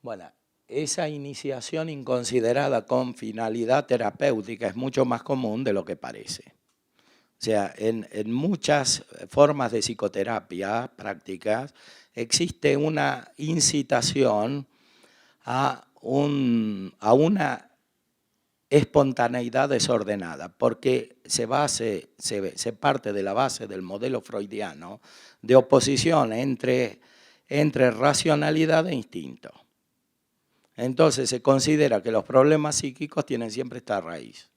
Bueno, esa iniciación inconsiderada con finalidad terapéutica es mucho más común de lo que parece. O sea, en muchas formas de psicoterapia prácticas existe una incitación a una espontaneidad desordenada, porque se parte de la base del modelo freudiano de oposición entre racionalidad e instinto. Entonces se considera que los problemas psíquicos tienen siempre esta raíz.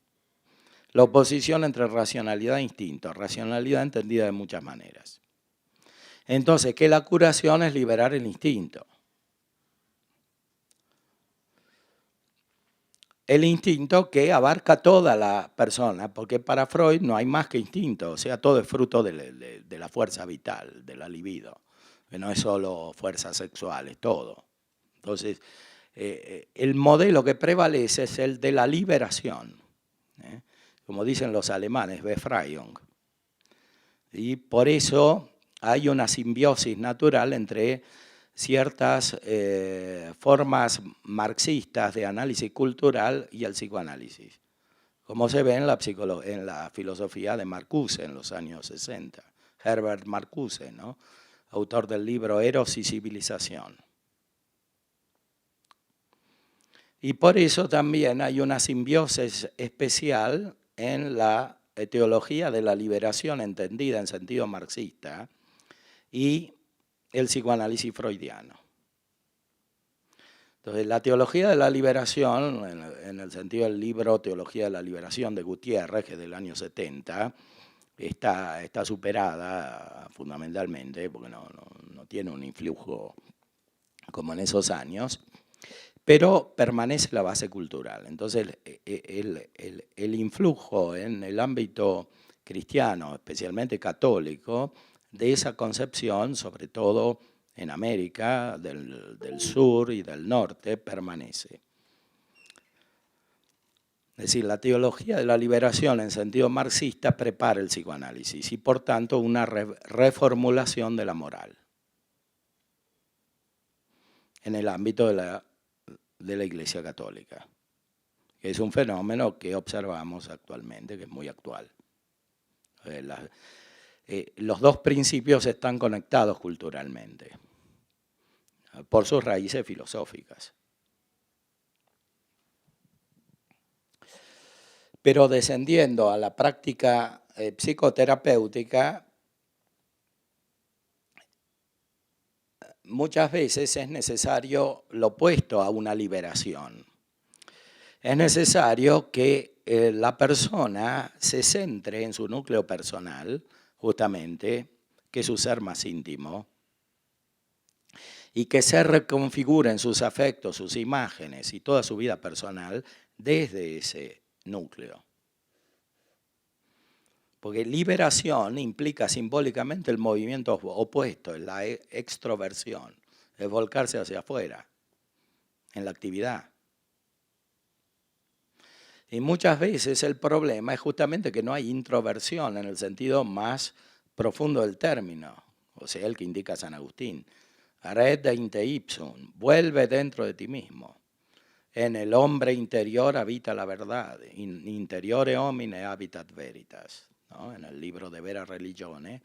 La oposición entre racionalidad e instinto, racionalidad entendida de muchas maneras. Entonces, que la curación es liberar el instinto. El instinto que abarca toda la persona, porque para Freud no hay más que instinto, o sea, todo es fruto de la fuerza vital, de la libido, que no es solo fuerzas sexuales, todo. Entonces, el modelo que prevalece es el de la liberación, como dicen los alemanes, Befreiung. Y por eso hay una simbiosis natural entre ciertas formas marxistas de análisis cultural y el psicoanálisis, como se ve en la filosofía de Marcuse en los años 60, Herbert Marcuse, ¿no? Autor del libro Eros y Civilización. Y por eso también hay una simbiosis especial en la teología de la liberación entendida en sentido marxista y el psicoanálisis freudiano. Entonces, la teología de la liberación, en el sentido del libro Teología de la Liberación de Gutiérrez, que es del año 70, está superada fundamentalmente, porque no tiene un influjo como en esos años, pero permanece la base cultural. Entonces, el influjo en el ámbito cristiano, especialmente católico, de esa concepción, sobre todo en América del sur y del norte, permanece. Es decir, la teología de la liberación en sentido marxista prepara el psicoanálisis y por tanto una reformulación de la moral en el ámbito de la Iglesia Católica, que es un fenómeno que observamos actualmente, que es muy actual. Los dos principios están conectados culturalmente por sus raíces filosóficas. Pero descendiendo a la práctica psicoterapéutica, muchas veces es necesario lo opuesto a una liberación. Es necesario que la persona se centre en su núcleo personal, justamente, que es su ser más íntimo, y que se reconfiguren sus afectos, sus imágenes y toda su vida personal desde ese núcleo. Porque liberación implica simbólicamente el movimiento opuesto, la extroversión, el volcarse hacia afuera, en la actividad. Y muchas veces el problema es justamente que no hay introversión en el sentido más profundo del término, o sea, el que indica San Agustín. Arreda in te ipsum, vuelve dentro de ti mismo. En el hombre interior habita la verdad, in interiore homine habitat veritas. ¿No? En el libro de Vera Religione,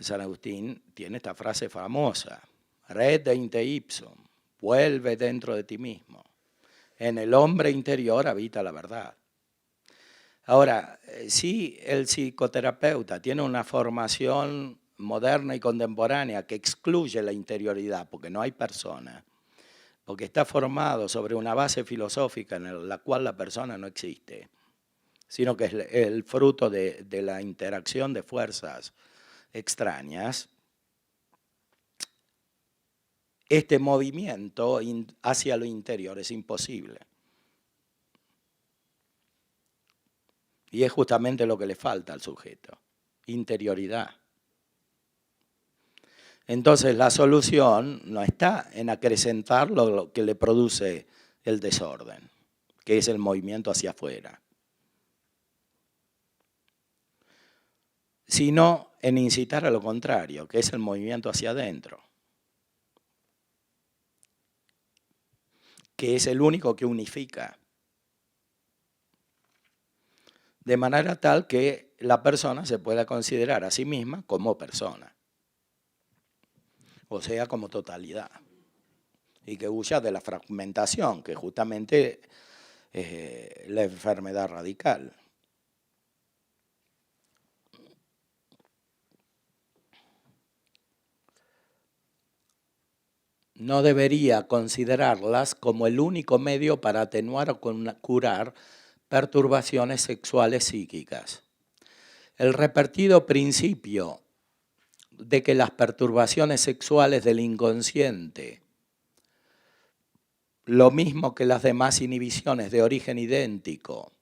San Agustín tiene esta frase famosa, Arreda in te ipsum, vuelve dentro de ti mismo. En el hombre interior habita la verdad. Ahora, si el psicoterapeuta tiene una formación moderna y contemporánea que excluye la interioridad, porque no hay persona, porque está formado sobre una base filosófica en la cual la persona no existe, sino que es el fruto de la interacción de fuerzas extrañas, este movimiento hacia lo interior es imposible. Y es justamente lo que le falta al sujeto, interioridad. Entonces la solución no está en acrecentar lo que le produce el desorden, que es el movimiento hacia afuera, sino en incitar a lo contrario, que es el movimiento hacia adentro, que es el único que unifica, de manera tal que la persona se pueda considerar a sí misma como persona, o sea, como totalidad, y que huya de la fragmentación, que justamente es la enfermedad radical. No debería considerarlas como el único medio para atenuar o curar perturbaciones sexuales psíquicas. El repetido principio de que las perturbaciones sexuales del inconsciente, lo mismo que las demás inhibiciones de origen idéntico,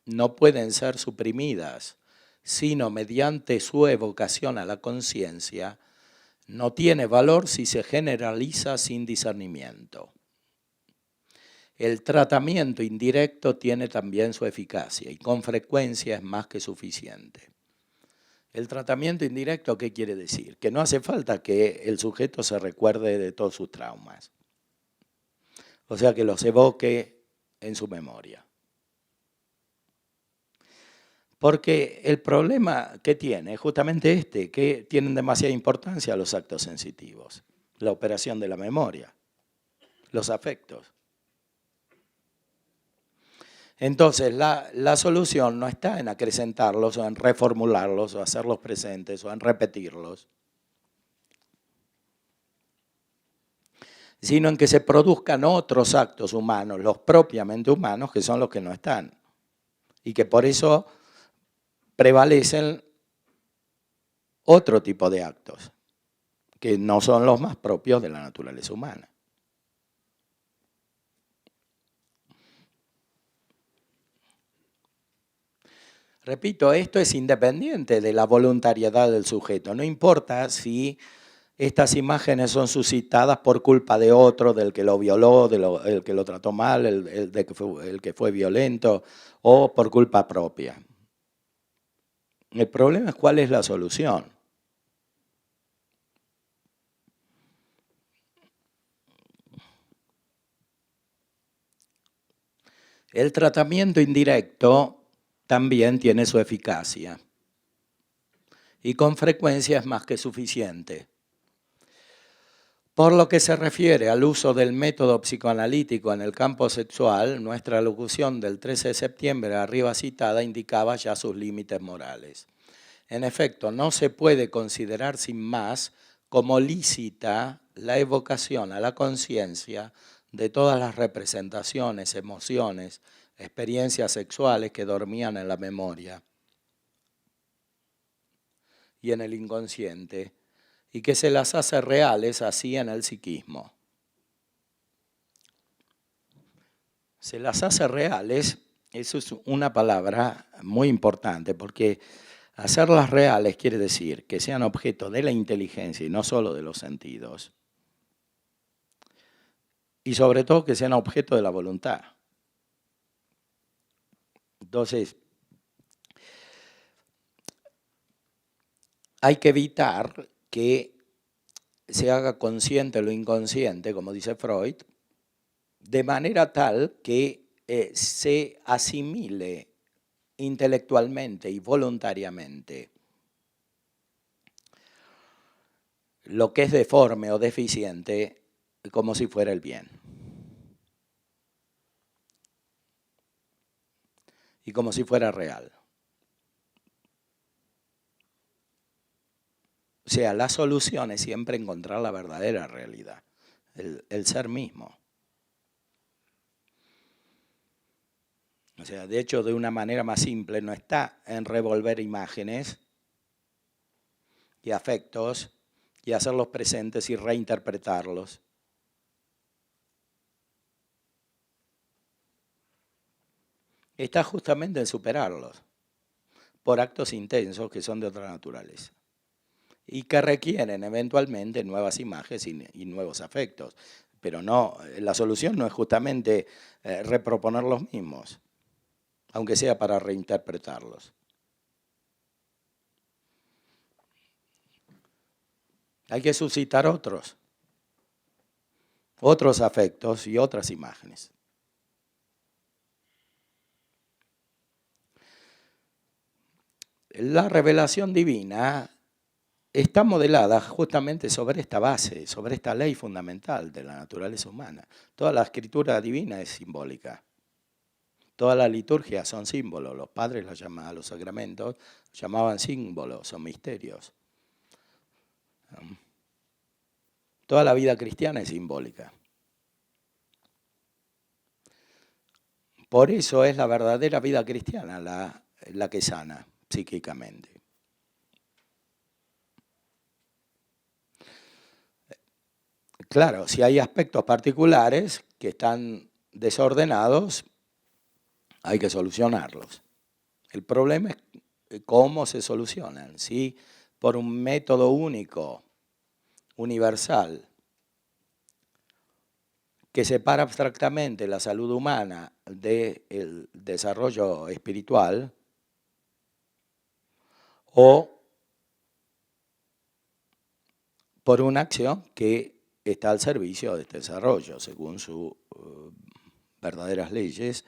no pueden ser suprimidas, sino mediante su evocación a la conciencia, no tiene valor si se generaliza sin discernimiento. El tratamiento indirecto tiene también su eficacia y con frecuencia es más que suficiente. El tratamiento indirecto, ¿qué quiere decir? Que no hace falta que el sujeto se recuerde de todos sus traumas. O sea, que los evoque en su memoria. Porque el problema que tiene es justamente este, que tienen demasiada importancia los actos sensitivos, la operación de la memoria, los afectos. Entonces, la solución no está en acrecentarlos o en reformularlos o hacerlos presentes o en repetirlos. sino en que se produzcan otros actos humanos, los propiamente humanos, que son los que no están, y que por eso prevalecen otro tipo de actos, que no son los más propios de la naturaleza humana. Repito, esto es independiente de la voluntariedad del sujeto. No importa si estas imágenes son suscitadas por culpa de otro, del que lo violó, del que lo trató mal, el que fue violento, o por culpa propia. El problema es cuál es la solución. El tratamiento indirecto también tiene su eficacia y con frecuencia es más que suficiente. Por lo que se refiere al uso del método psicoanalítico en el campo sexual, nuestra locución del 13 de septiembre arriba citada indicaba ya sus límites morales. En efecto, no se puede considerar sin más como lícita la evocación a la conciencia de todas las representaciones, emociones, experiencias sexuales que dormían en la memoria y en el inconsciente, y que se las hace reales así en el psiquismo. Se las hace reales, eso es una palabra muy importante, porque hacerlas reales quiere decir que sean objeto de la inteligencia y no solo de los sentidos. Y sobre todo que sean objeto de la voluntad. Entonces, hay que evitar que se haga consciente lo inconsciente, como dice Freud, de manera tal que se asimile intelectualmente y voluntariamente lo que es deforme o deficiente como si fuera el bien. Y como si fuera real. O sea, la solución es siempre encontrar la verdadera realidad, el ser mismo. O sea, de hecho, de una manera más simple, no está en revolver imágenes y afectos y hacerlos presentes y reinterpretarlos. Está justamente en superarlos por actos intensos que son de otra naturaleza y que requieren eventualmente nuevas imágenes y nuevos afectos. Pero no, la solución no es justamente reproponer los mismos, aunque sea para reinterpretarlos. Hay que suscitar otros afectos y otras imágenes. La revelación divina está modelada justamente sobre esta base, sobre esta ley fundamental de la naturaleza humana. Toda la escritura divina es simbólica. Todas las liturgias son símbolos. Los padres los llamaban, los sacramentos, los llamaban símbolos, son misterios. Toda la vida cristiana es simbólica. Por eso es la verdadera vida cristiana la que sana psíquicamente. Claro, si hay aspectos particulares que están desordenados, hay que solucionarlos. El problema es cómo se solucionan. Si por un método único, universal, que separa abstractamente la salud humana del desarrollo espiritual, o por una acción que está al servicio de este desarrollo, según sus verdaderas leyes,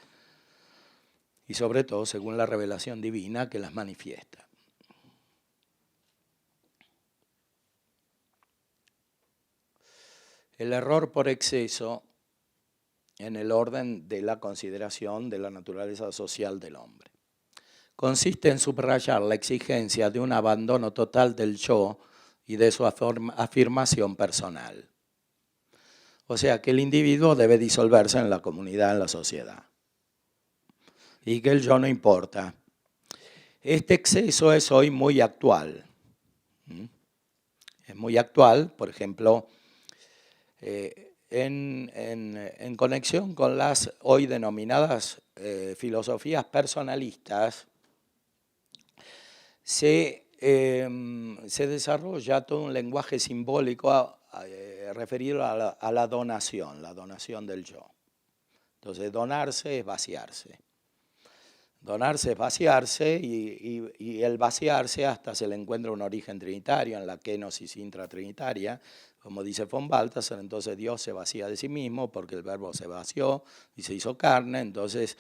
y sobre todo según la revelación divina que las manifiesta. El error por exceso en el orden de la consideración de la naturaleza social del hombre consiste en subrayar la exigencia de un abandono total del yo y de su afirmación personal. O sea que el individuo debe disolverse en la comunidad, en la sociedad. Y que el yo no importa. Este exceso es hoy muy actual. Es muy actual, por ejemplo, en conexión con las hoy denominadas filosofías personalistas, se desarrolla todo un lenguaje simbólico referido a la donación del yo. Entonces, donarse es vaciarse. Donarse es vaciarse y el vaciarse hasta se le encuentra un origen trinitario en la kenosis intratrinitaria, como dice von Balthasar. Entonces Dios se vacía de sí mismo porque el verbo se vació y se hizo carne. Entonces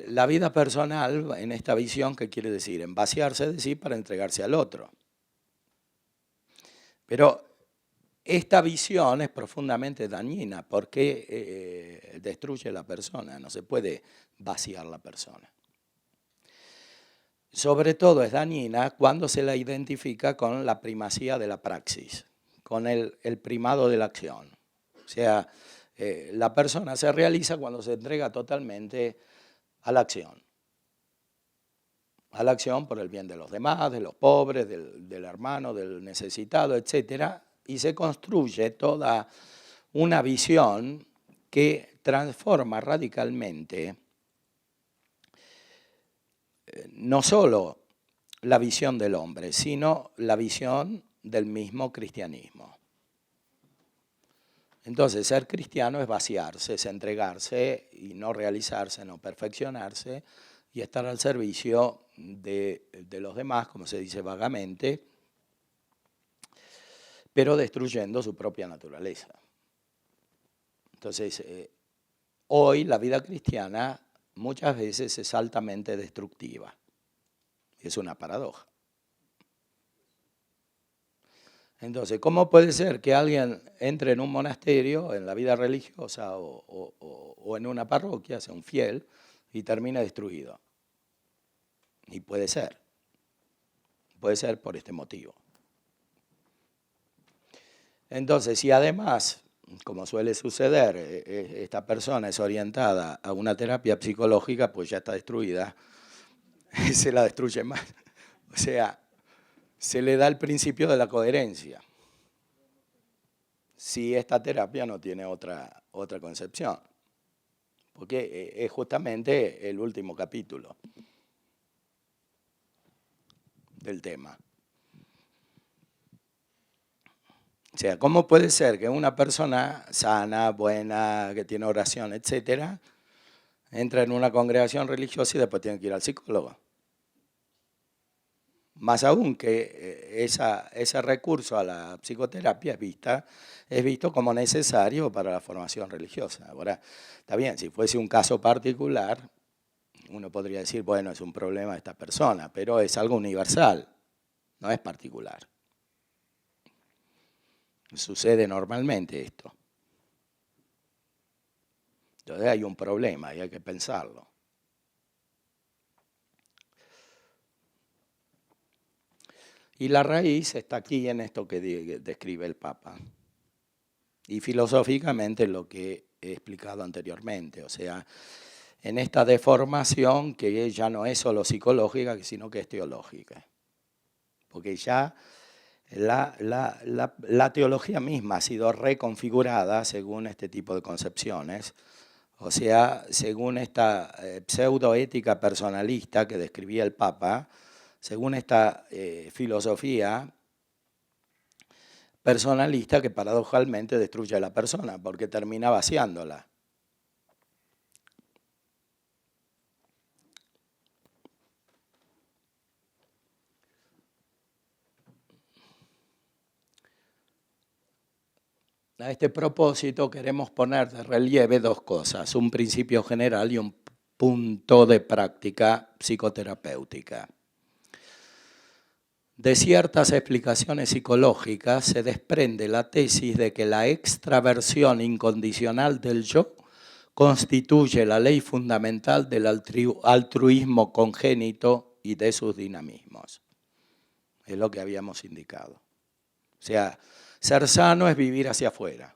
la vida personal en esta visión, ¿qué quiere decir? En vaciarse de sí para entregarse al otro. Pero esta visión es profundamente dañina porque destruye la persona, no se puede vaciar la persona. Sobre todo es dañina cuando se la identifica con la primacía de la praxis, con el primado de la acción. O sea, la persona se realiza cuando se entrega totalmente a la acción. A la acción por el bien de los demás, de los pobres, del hermano, del necesitado, etc. Y se construye toda una visión que transforma radicalmente no solo la visión del hombre, sino la visión del mismo cristianismo. Entonces, ser cristiano es vaciarse, es entregarse y no realizarse, no perfeccionarse y estar al servicio de los demás, como se dice vagamente, pero destruyendo su propia naturaleza. Entonces, hoy la vida cristiana muchas veces es altamente destructiva. Es una paradoja. Entonces, ¿cómo puede ser que alguien entre en un monasterio, en la vida religiosa o en una parroquia, sea un fiel, y termine destruido? Y puede ser por este motivo. Entonces, si además, como suele suceder, esta persona es orientada a una terapia psicológica, pues ya está destruida, se la destruye más. O sea, se le da el principio de la coherencia. Si esta terapia no tiene otra concepción, porque es justamente el último capítulo del tema. O sea, ¿cómo puede ser que una persona sana, buena, que tiene oración, etcétera, entra en una congregación religiosa y después tiene que ir al psicólogo? Más aún que ese recurso a la psicoterapia es visto como necesario para la formación religiosa. Ahora, está bien, si fuese un caso particular, uno podría decir, bueno, es un problema de esta persona, pero es algo universal, no es particular. Sucede normalmente esto. Entonces hay un problema y hay que pensarlo. Y la raíz está aquí en esto que describe el Papa. Y filosóficamente lo que he explicado anteriormente, o sea, en esta deformación que ya no es solo psicológica, sino que es teológica. Porque ya la teología misma ha sido reconfigurada según este tipo de concepciones, o sea, según esta pseudoética personalista que describía el Papa, según esta filosofía personalista que paradojalmente destruye a la persona porque termina vaciándola. A este propósito queremos poner de relieve dos cosas, un principio general y un punto de práctica psicoterapéutica. De ciertas explicaciones psicológicas se desprende la tesis de que la extraversión incondicional del yo constituye la ley fundamental del altruismo congénito y de sus dinamismos. Es lo que habíamos indicado. O sea, ser sano es vivir hacia afuera.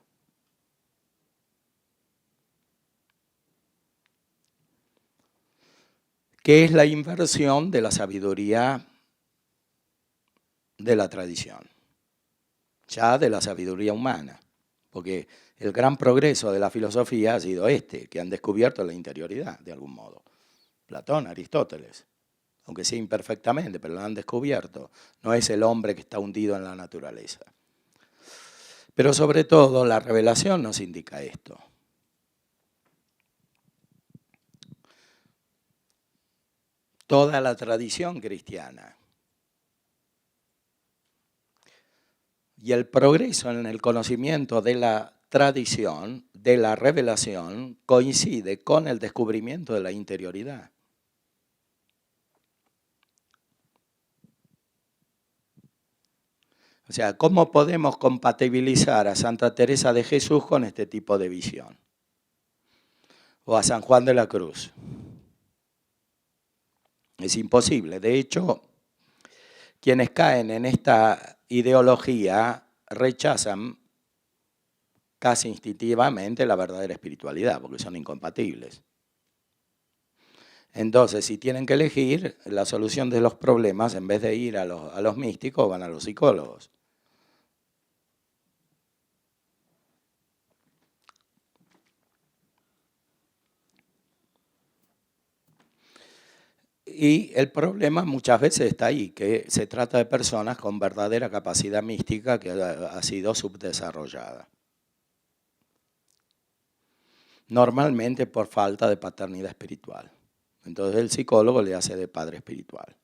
que es la inversión de la sabiduría de la tradición, ya de la sabiduría humana, porque el gran progreso de la filosofía ha sido que han descubierto la interioridad, de algún modo. Platón, Aristóteles, aunque sea imperfectamente, pero lo han descubierto. No es el hombre que está hundido en la naturaleza. Pero sobre todo, la revelación nos indica esto. Toda la tradición cristiana y el progreso en el conocimiento de la tradición, de la revelación, coincide con el descubrimiento de la interioridad. O sea, ¿cómo podemos compatibilizar a Santa Teresa de Jesús con este tipo de visión? O a San Juan de la Cruz. Es imposible. De hecho, quienes caen en esta ideología rechazan casi instintivamente la verdadera espiritualidad, porque son incompatibles. Entonces, si tienen que elegir la solución de los problemas, en vez de ir a los místicos, van a los psicólogos. Y el problema muchas veces está ahí, que se trata de personas con verdadera capacidad mística que ha sido subdesarrollada. Normalmente por falta de paternidad espiritual. Entonces el psicólogo le hace de padre espiritual.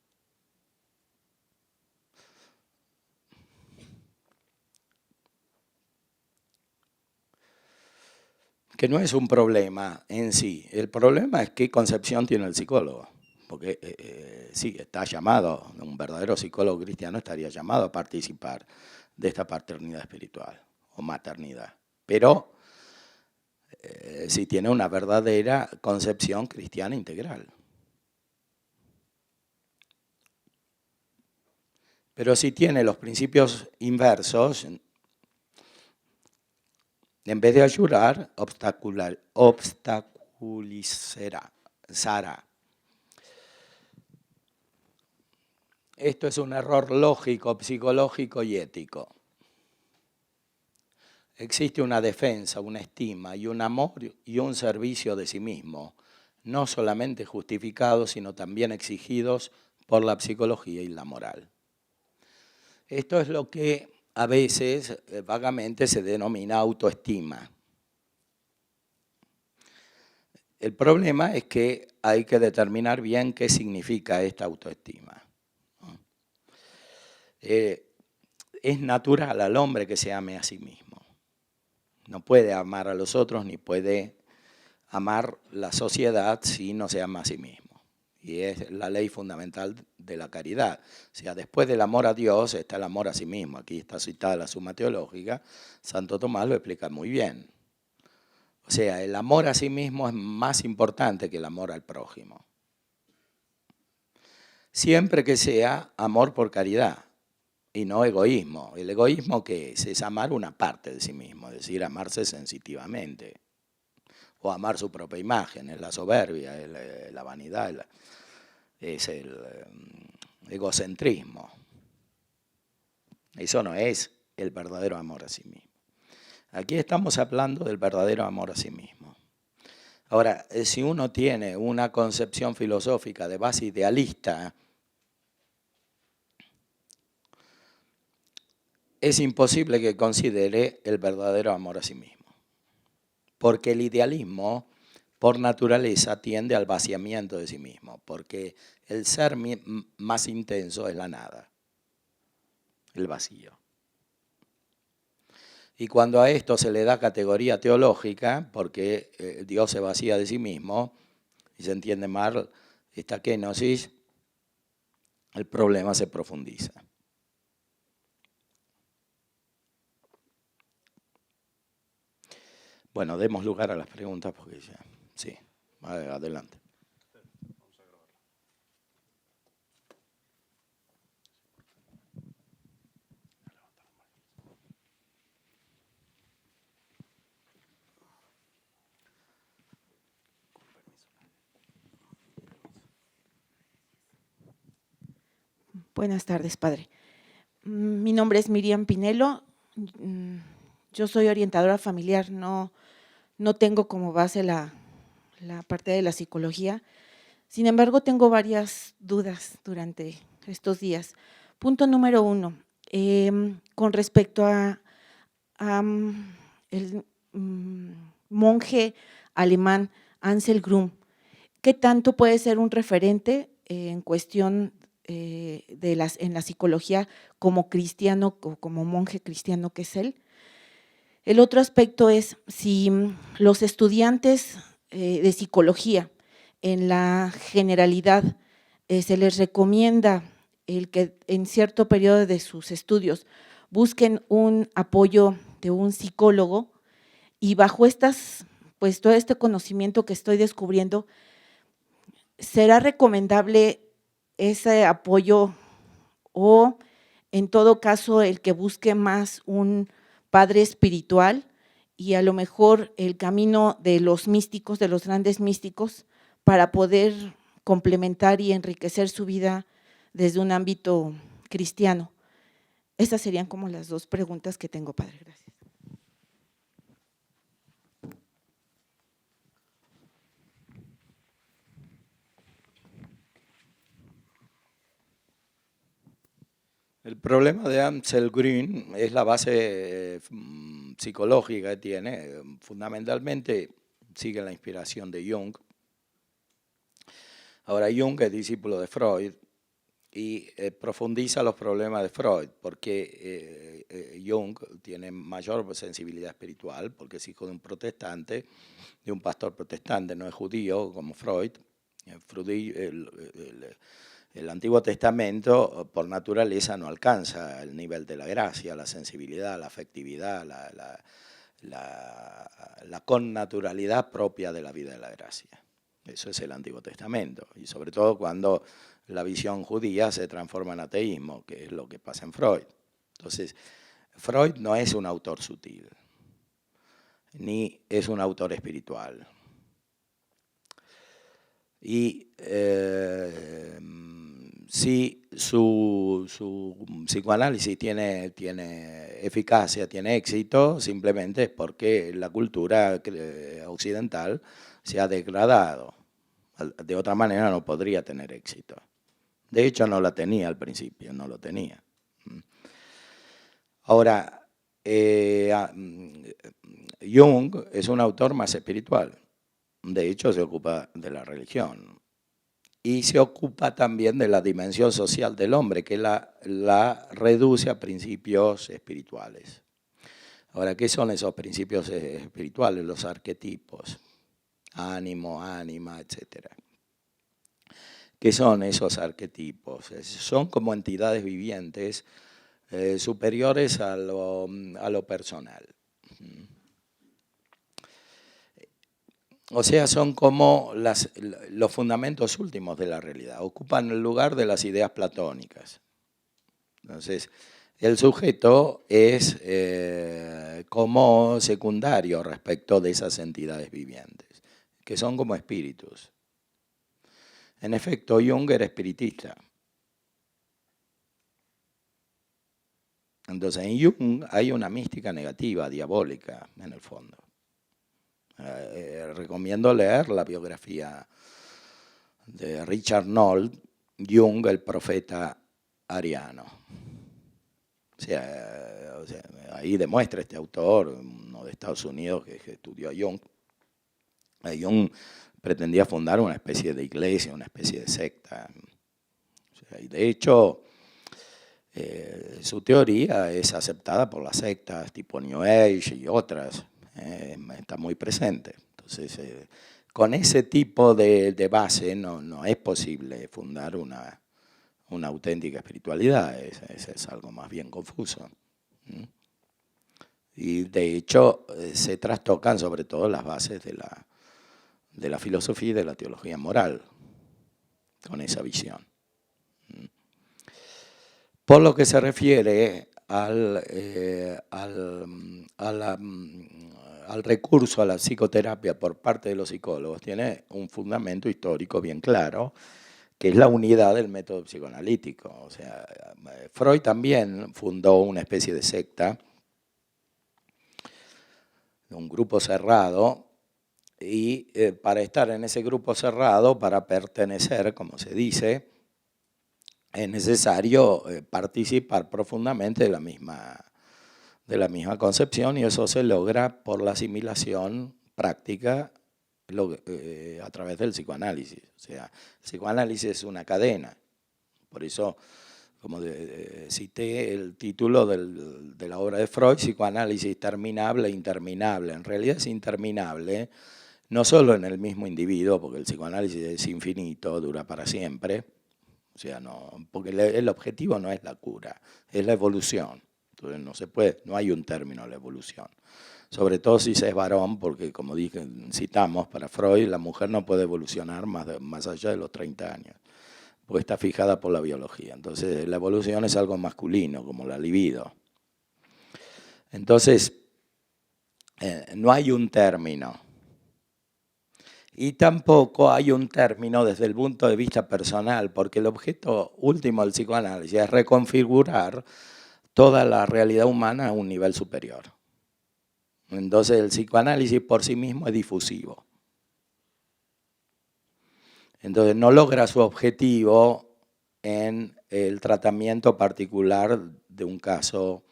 Que no es un problema en sí. El problema es qué concepción tiene el psicólogo. Porque sí, está llamado, un verdadero psicólogo cristiano estaría llamado a participar de esta paternidad espiritual o maternidad. Pero si tiene una verdadera concepción cristiana integral. Pero si tiene los principios inversos, en vez de ayudar, obstaculizará. Esto es un error lógico, psicológico y ético. Existe una defensa, una estima y un amor y un servicio de sí mismo, no solamente justificados, sino también exigidos por la psicología y la moral. Esto es lo que a veces vagamente se denomina autoestima. El problema es que hay que determinar bien qué significa esta autoestima. Es natural al hombre que se ame a sí mismo. No puede amar a los otros ni puede amar la sociedad si no se ama a sí mismo. Y es la ley fundamental de la caridad. O sea, después del amor a Dios está el amor a sí mismo. Aquí está citada la Suma Teológica. Santo Tomás lo explica muy bien. O sea, el amor a sí mismo es más importante que el amor al prójimo. Siempre que sea amor por caridad y no egoísmo. ¿El egoísmo qué es? Es amar una parte de sí mismo, es decir, amarse sensitivamente. O amar su propia imagen, es la soberbia, es la vanidad, es el egocentrismo. Eso no es el verdadero amor a sí mismo. Aquí estamos hablando del verdadero amor a sí mismo. Ahora, si uno tiene una concepción filosófica de base idealista, es imposible que considere el verdadero amor a sí mismo. Porque el idealismo, por naturaleza, tiende al vaciamiento de sí mismo, porque el ser más intenso es la nada, el vacío. Y cuando a esto se le da categoría teológica, porque Dios se vacía de sí mismo, y se entiende mal esta kenosis, el problema se profundiza. Bueno, demos lugar a las preguntas porque ya, sí, adelante. Buenas tardes, padre. Mi nombre es Miriam Pinelo. Yo soy orientadora familiar, no tengo como base la parte de la psicología. Sin embargo, tengo varias dudas durante estos días. Punto número 1, con respecto a el monje alemán Ansel Grum, ¿qué tanto puede ser un referente en cuestión en la psicología como cristiano o como monje cristiano que es él? El otro aspecto es si los estudiantes de psicología en la generalidad se les recomienda el que en cierto periodo de sus estudios busquen un apoyo de un psicólogo, y bajo pues todo este conocimiento que estoy descubriendo, ¿será recomendable ese apoyo o en todo caso el que busque más un padre espiritual y a lo mejor el camino de los místicos, de los grandes místicos, para poder complementar y enriquecer su vida desde un ámbito cristiano? Esas serían como las dos preguntas que tengo, padre. Gracias. El problema de Ansel Grün es la base psicológica que tiene. Fundamentalmente sigue la inspiración de Jung. Ahora, Jung es discípulo de Freud y profundiza los problemas de Freud, porque Jung tiene mayor sensibilidad espiritual, porque es hijo de un protestante, de un pastor protestante, no es judío como Freud. El Antiguo Testamento, por naturaleza, no alcanza el nivel de la gracia, la sensibilidad, la afectividad, la connaturalidad propia de la vida de la gracia. Eso es el Antiguo Testamento, y sobre todo cuando la visión judía se transforma en ateísmo, que es lo que pasa en Freud. Entonces, Freud no es un autor sutil, ni es un autor espiritual. Y si su psicoanálisis tiene eficacia, tiene éxito, simplemente es porque la cultura occidental se ha degradado. De otra manera no podría tener éxito. De hecho, no la tenía al principio, no lo tenía. Ahora, Jung es un autor más espiritual. De hecho, se ocupa de la religión. Y se ocupa también de la dimensión social del hombre, que la reduce a principios espirituales. Ahora, ¿qué son esos principios espirituales? Los arquetipos, ánimo, ánima, etc. ¿Qué son esos arquetipos? Son como entidades vivientes superiores a lo personal. O sea, son como los fundamentos últimos de la realidad, ocupan el lugar de las ideas platónicas. Entonces, el sujeto es como secundario respecto de esas entidades vivientes, que son como espíritus. En efecto, Jung era espiritista. Entonces, en Jung hay una mística negativa, diabólica, en el fondo. Recomiendo leer la biografía de Richard Noll, Jung, el profeta ariano. O sea, ahí demuestra este autor, uno de Estados Unidos que estudió a Jung. Jung pretendía fundar una especie de iglesia, una especie de secta. O sea, y de hecho, su teoría es aceptada por las sectas tipo New Age y otras. Está muy presente. Entonces, con ese tipo de base no es posible fundar una auténtica espiritualidad, es algo más bien confuso. Y de hecho se trastocan sobre todo las bases de la filosofía y de la teología moral con esa visión. Por lo que se refiere al recurso a la psicoterapia por parte de los psicólogos, tiene un fundamento histórico bien claro, que es la unidad del método psicoanalítico. O sea, Freud también fundó una especie de secta, un grupo cerrado, y para estar en ese grupo cerrado, para pertenecer, como se dice, es necesario participar profundamente de la misma concepción, y eso se logra por la asimilación práctica a través del psicoanálisis. O sea, el psicoanálisis es una cadena. Por eso, como cité el título de la obra de Freud, psicoanálisis terminable e interminable. En realidad es interminable, no solo en el mismo individuo, porque el psicoanálisis es infinito, dura para siempre. O sea, no, porque el objetivo no es la cura, es la evolución. Entonces no se puede, no hay un término a la evolución. Sobre todo si se es varón, porque como citamos, para Freud la mujer no puede evolucionar más allá de los 30 años, porque está fijada por la biología. Entonces la evolución es algo masculino, como la libido. Entonces, no hay un término. Y tampoco hay un término desde el punto de vista personal, porque el objeto último del psicoanálisis es reconfigurar toda la realidad humana a un nivel superior. Entonces el psicoanálisis por sí mismo es difusivo. Entonces no logra su objetivo en el tratamiento particular de un caso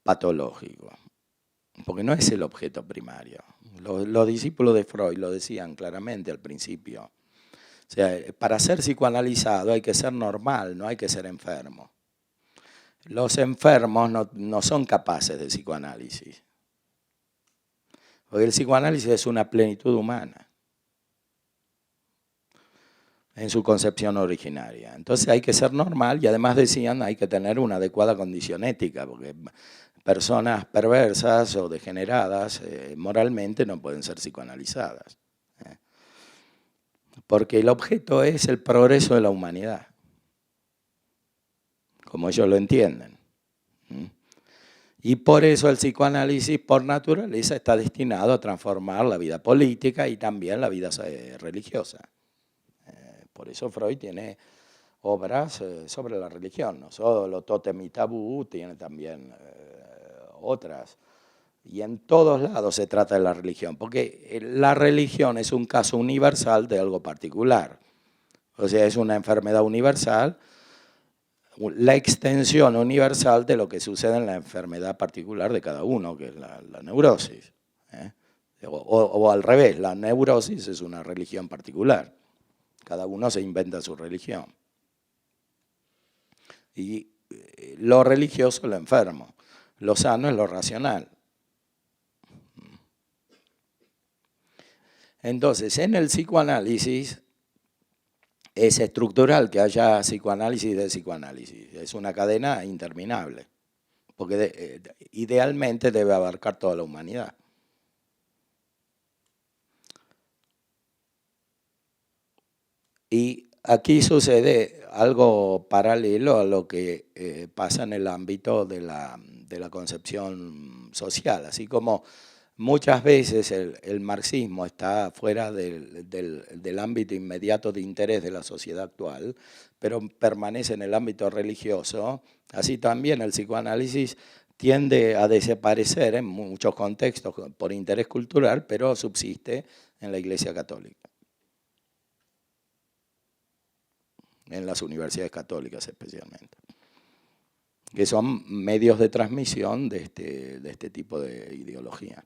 patológico, porque no es el objeto primario. Los discípulos de Freud lo decían claramente al principio. O sea, para ser psicoanalizado hay que ser normal, no hay que ser enfermo. Los enfermos no son capaces de psicoanálisis, porque el psicoanálisis es una plenitud humana en su concepción originaria. Entonces hay que ser normal, y además decían hay que tener una adecuada condición ética, porque personas perversas o degeneradas moralmente no pueden ser psicoanalizadas. Porque el objeto es el progreso de la humanidad, como ellos lo entienden. Y por eso el psicoanálisis por naturaleza está destinado a transformar la vida política y también la vida religiosa. Por eso Freud tiene obras sobre la religión, no solo Tótem y Tabú, tiene también otras. Y en todos lados se trata de la religión, porque la religión es un caso universal de algo particular. O sea, es una enfermedad universal, la extensión universal de lo que sucede en la enfermedad particular de cada uno, que es la neurosis. O al revés, la neurosis es una religión particular. Cada uno se inventa su religión. Y lo religioso es lo enfermo, lo sano es lo racional. Entonces, en el psicoanálisis es estructural que haya psicoanálisis de psicoanálisis. Es una cadena interminable, porque idealmente debe abarcar toda la humanidad. Y aquí sucede algo paralelo a lo que pasa en el ámbito de la concepción social, así como muchas veces el marxismo está fuera del ámbito inmediato de interés de la sociedad actual, pero permanece en el ámbito religioso. Así también el psicoanálisis tiende a desaparecer en muchos contextos por interés cultural, pero subsiste en la Iglesia Católica, en las universidades católicas especialmente, que son medios de transmisión de este tipo de ideología.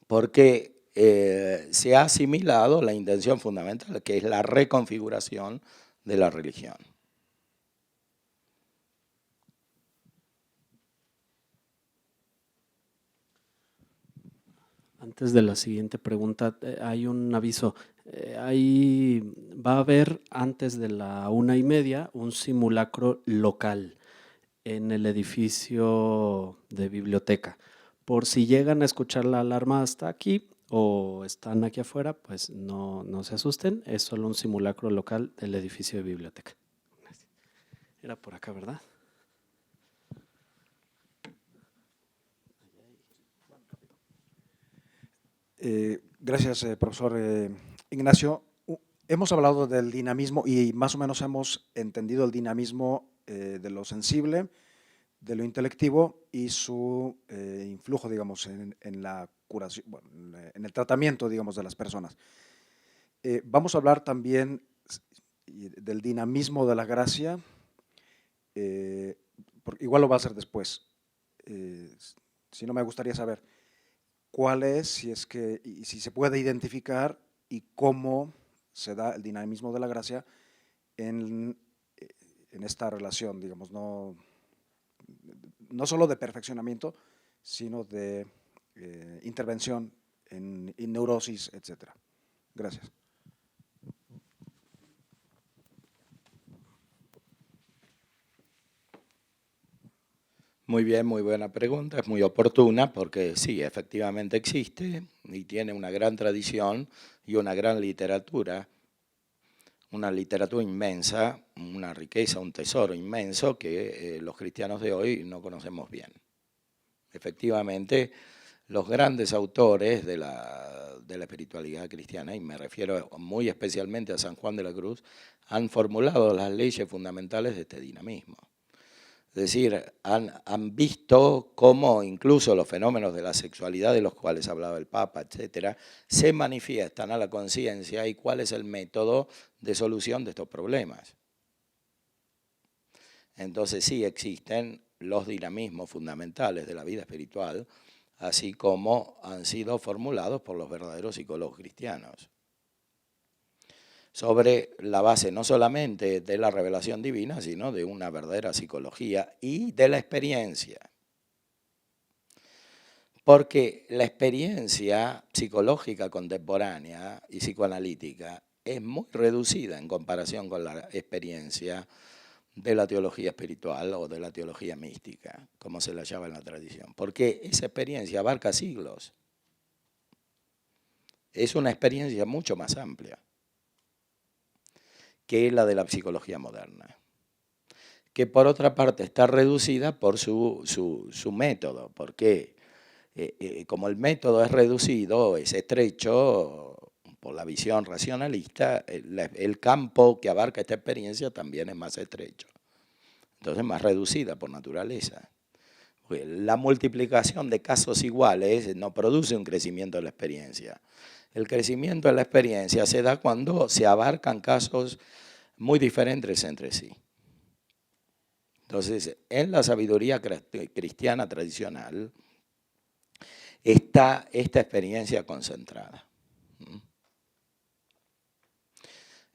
Porque se ha asimilado la intención fundamental, que es la reconfiguración de la religión. Antes de la siguiente pregunta, hay un aviso. Ahí va a haber, antes de la 1:30, un simulacro local en el edificio de biblioteca. Por si llegan a escuchar la alarma hasta aquí o están aquí afuera, pues no se asusten, es solo un simulacro local del edificio de biblioteca. Era por acá, ¿verdad? Gracias, profesor Ignacio. Hemos hablado del dinamismo y más o menos hemos entendido el dinamismo de lo sensible, de lo intelectivo y su influjo, digamos, en la curación, bueno, en el tratamiento, digamos, de las personas. Vamos a hablar también del dinamismo de la gracia, igual lo va a hacer después. Si no, me gustaría saber cuál es, si es que, y si se puede identificar y cómo se da el dinamismo de la gracia en, en esta relación, digamos, no solo de perfeccionamiento, sino de intervención en neurosis, etcétera. Gracias. Muy bien, muy buena pregunta, es muy oportuna porque sí, efectivamente existe y tiene una gran tradición y una gran literatura, una literatura inmensa, una riqueza, un tesoro inmenso que los cristianos de hoy no conocemos bien. Efectivamente, los grandes autores de la espiritualidad cristiana, y me refiero muy especialmente a San Juan de la Cruz, han formulado las leyes fundamentales de este dinamismo. Es decir, han visto cómo incluso los fenómenos de la sexualidad de los cuales hablaba el Papa, etcétera, se manifiestan a la conciencia y cuál es el método de solución de estos problemas. Entonces sí existen los dinamismos fundamentales de la vida espiritual, así como han sido formulados por los verdaderos psicólogos cristianos, sobre la base no solamente de la revelación divina, sino de una verdadera psicología y de la experiencia. Porque la experiencia psicológica contemporánea y psicoanalítica es muy reducida en comparación con la experiencia de la teología espiritual o de la teología mística, como se la llama en la tradición. Porque esa experiencia abarca siglos. Es una experiencia mucho más amplia que la de la psicología moderna, que por otra parte está reducida por su método, porque como el método es reducido, es estrecho, por la visión racionalista, el campo que abarca esta experiencia también es más estrecho, entonces más reducida por naturaleza. La multiplicación de casos iguales no produce un crecimiento de la experiencia. El crecimiento de la experiencia se da cuando se abarcan casos muy diferentes entre sí. Entonces, en la sabiduría cristiana tradicional está esta experiencia concentrada.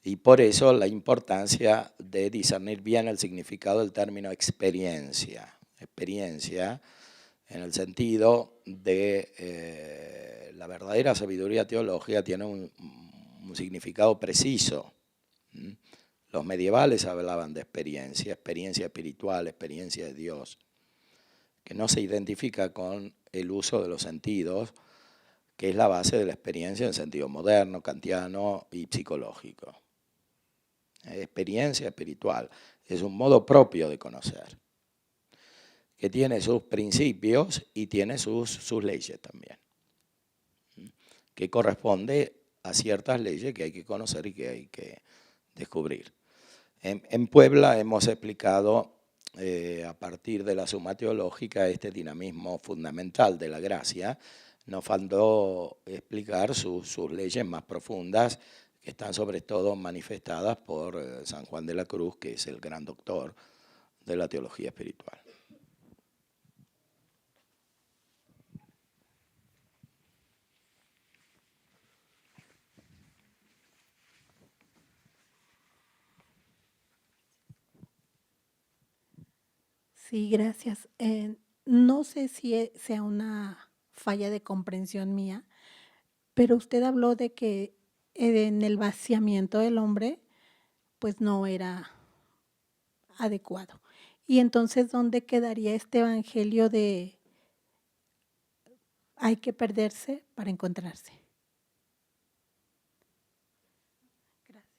Y por eso la importancia de discernir bien el significado del término experiencia. Experiencia en el sentido de la verdadera sabiduría teológica tiene un significado preciso. Los medievales hablaban de experiencia, experiencia espiritual, experiencia de Dios, que no se identifica con el uso de los sentidos, que es la base de la experiencia en sentido moderno, kantiano y psicológico. Experiencia espiritual es un modo propio de conocer, que tiene sus principios y tiene sus leyes también, que corresponde a ciertas leyes que hay que conocer y que hay que descubrir. En Puebla hemos explicado a partir de la suma teológica este dinamismo fundamental de la gracia. Nos faltó explicar sus leyes más profundas, que están sobre todo manifestadas por San Juan de la Cruz, que es el gran doctor de la teología espiritual. Sí, gracias. No sé si sea una falla de comprensión mía, pero usted habló de que en el vaciamiento del hombre, pues no era adecuado. Y entonces, ¿dónde quedaría este evangelio de hay que perderse para encontrarse? Gracias.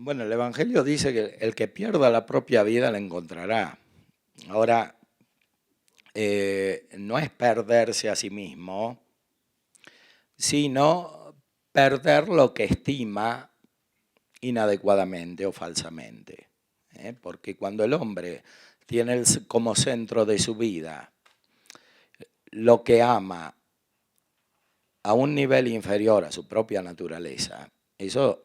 Bueno, el Evangelio dice que el que pierda la propia vida la encontrará. Ahora, no es perderse a sí mismo, sino perder lo que estima inadecuadamente o falsamente. Porque cuando el hombre tiene como centro de su vida lo que ama a un nivel inferior a su propia naturaleza, eso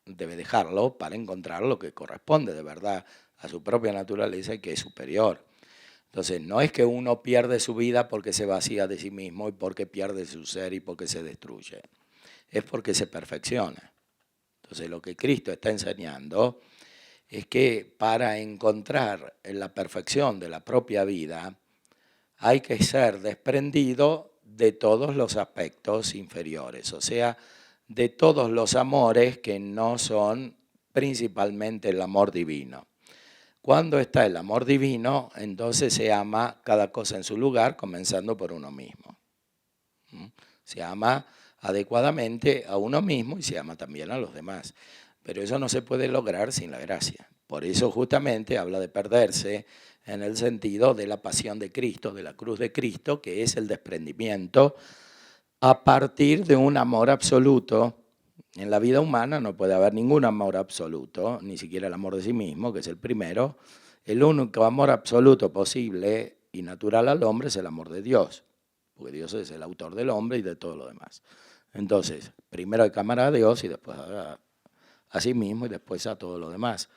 debe dejarlo para encontrar lo que corresponde de verdad a su propia naturaleza y que es superior. Entonces, no es que uno pierde su vida porque se vacía de sí mismo y porque pierde su ser y porque se destruye. Es porque se perfecciona. Entonces, lo que Cristo está enseñando es que para encontrar la perfección de la propia vida hay que ser desprendido de todos los aspectos inferiores, o sea, de todos los amores que no son principalmente el amor divino. Cuando está el amor divino, entonces se ama cada cosa en su lugar, comenzando por uno mismo. Se ama adecuadamente a uno mismo y se ama también a los demás. Pero eso no se puede lograr sin la gracia. Por eso justamente habla de perderse en el sentido de la pasión de Cristo, de la cruz de Cristo, que es el desprendimiento a partir de un amor absoluto. En la vida humana no puede haber ningún amor absoluto, ni siquiera el amor de sí mismo, que es el primero. El único amor absoluto posible y natural al hombre es el amor de Dios, porque Dios es el autor del hombre y de todo lo demás. Entonces, primero hay que amar a Dios y después a sí mismo y después a todo lo demás.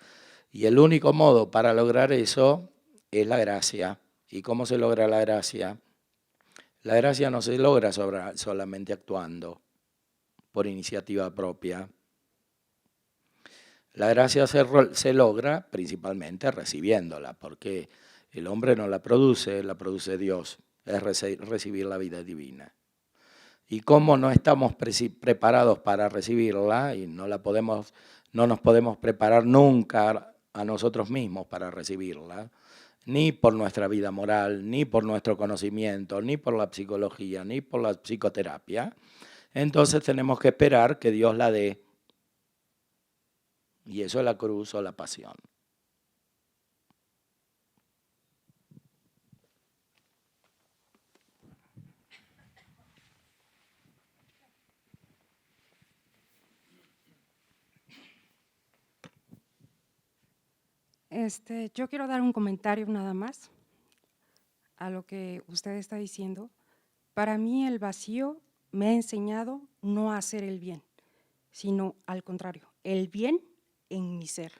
Y el único modo para lograr eso es la gracia. ¿Y cómo se logra la gracia? La gracia no se logra solamente actuando por iniciativa propia. La gracia se logra principalmente recibiéndola, porque el hombre no la produce Dios, es recibir la vida divina. Y como no estamos preparados para recibirla y no nos podemos preparar nunca a nosotros mismos para recibirla, ni por nuestra vida moral, ni por nuestro conocimiento, ni por la psicología, ni por la psicoterapia, entonces tenemos que esperar que Dios la dé. Y eso es la cruz o la pasión. Yo quiero dar un comentario nada más a lo que usted está diciendo. Para mí el vacío me ha enseñado no a hacer el bien, sino al contrario, el bien en mi ser.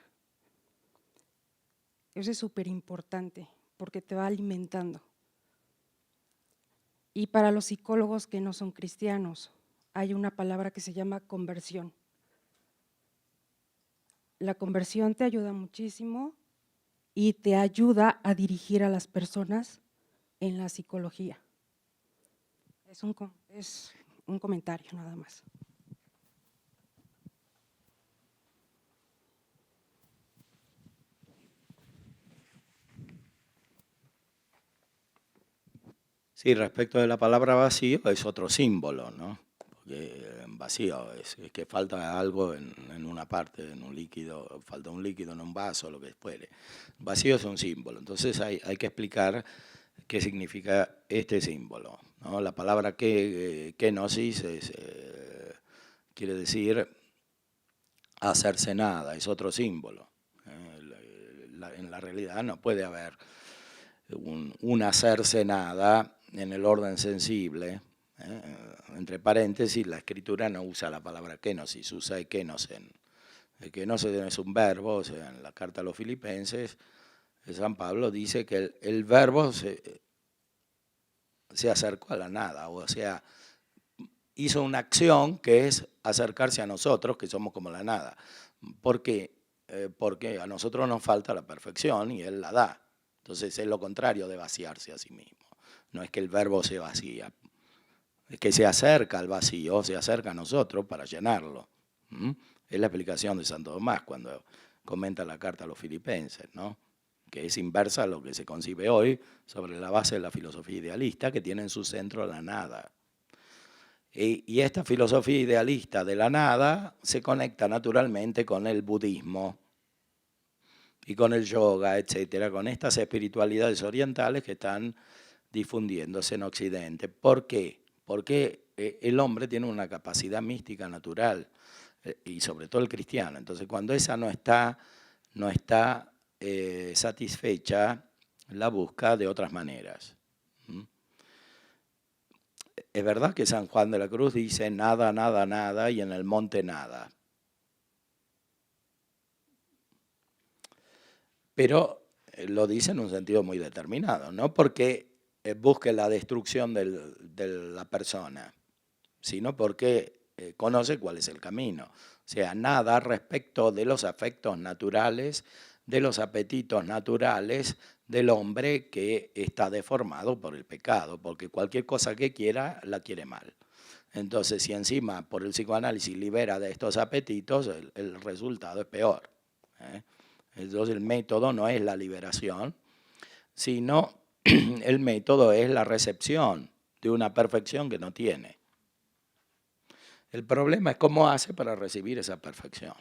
Eso es súper importante porque te va alimentando. Y para los psicólogos que no son cristianos, hay una palabra que se llama conversión. La conversión te ayuda muchísimo y te ayuda a dirigir a las personas en la psicología. Es un comentario nada más. Sí, respecto de la palabra vacío, es otro símbolo, ¿no? Porque vacío es que falta algo en una parte, en un líquido, falta un líquido en un vaso, lo que fuere. Vacío es un símbolo, entonces hay que explicar qué significa este símbolo, ¿no? La palabra kenosis quiere decir hacerse nada, es otro símbolo. En la realidad no puede haber un hacerse nada en el orden sensible. Entre paréntesis, la escritura no usa la palabra kenosis, usa ekenosen. El kenosen es un verbo, o sea, en la carta a los Filipenses, San Pablo dice que el verbo se acercó a la nada, o sea, hizo una acción que es acercarse a nosotros, que somos como la nada. ¿Por qué? Porque a nosotros nos falta la perfección y Él la da. Entonces es lo contrario de vaciarse a sí mismo. No es que el verbo se vacía, es que se acerca al vacío, se acerca a nosotros para llenarlo. Es la explicación de Santo Tomás cuando comenta la carta a los Filipenses, ¿no? Que es inversa a lo que se concibe hoy sobre la base de la filosofía idealista, que tiene en su centro la nada. Y esta filosofía idealista de la nada se conecta naturalmente con el budismo y con el yoga, etcétera, con estas espiritualidades orientales que están difundiéndose en Occidente. ¿Por qué? Porque el hombre tiene una capacidad mística natural, y sobre todo el cristiano. Entonces, cuando esa no está satisfecha, la busca de otras maneras. Es verdad que San Juan de la Cruz dice nada, nada, nada, y en el monte nada. Pero lo dice en un sentido muy determinado, no porque busque la destrucción de la persona, sino porque conoce cuál es el camino. O sea, nada respecto de los afectos naturales, de los apetitos naturales del hombre que está deformado por el pecado, porque cualquier cosa que quiera, la quiere mal. Entonces, si encima por el psicoanálisis libera de estos apetitos, el resultado es peor. Entonces, el método no es la liberación, sino el método es la recepción de una perfección que no tiene. El problema es cómo hace para recibir esa perfección,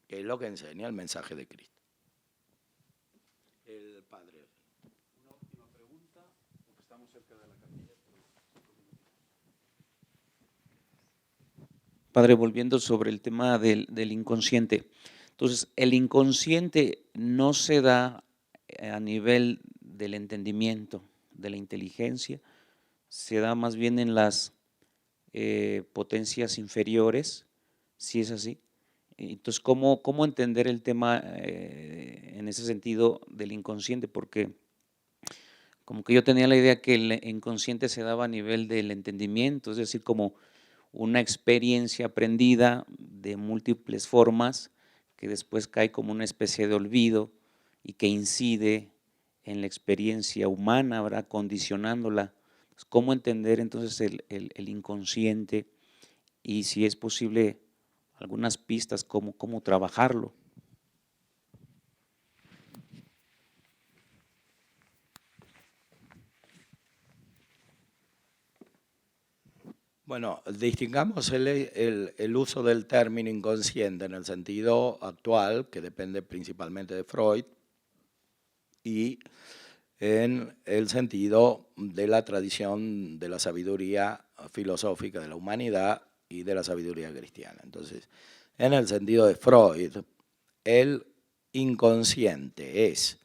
que es lo que enseña el mensaje de Cristo. El Padre. Una última pregunta, porque estamos cerca de la capilla. Padre, volviendo sobre el tema del inconsciente. Entonces, el inconsciente no se da a nivel del entendimiento, de la inteligencia, se da más bien en las potencias inferiores, si es así. Entonces, ¿cómo entender el tema en ese sentido del inconsciente? Porque como que yo tenía la idea que el inconsciente se daba a nivel del entendimiento, es decir, como una experiencia aprendida de múltiples formas que después cae como una especie de olvido y que incide en la experiencia humana, ¿verdad?, condicionándola. ¿Cómo entender entonces el inconsciente y si es posible algunas pistas, cómo trabajarlo? Bueno, distingamos el uso del término inconsciente en el sentido actual, que depende principalmente de Freud, y en el sentido de la tradición de la sabiduría filosófica de la humanidad y de la sabiduría cristiana. Entonces, en el sentido de Freud, el inconsciente es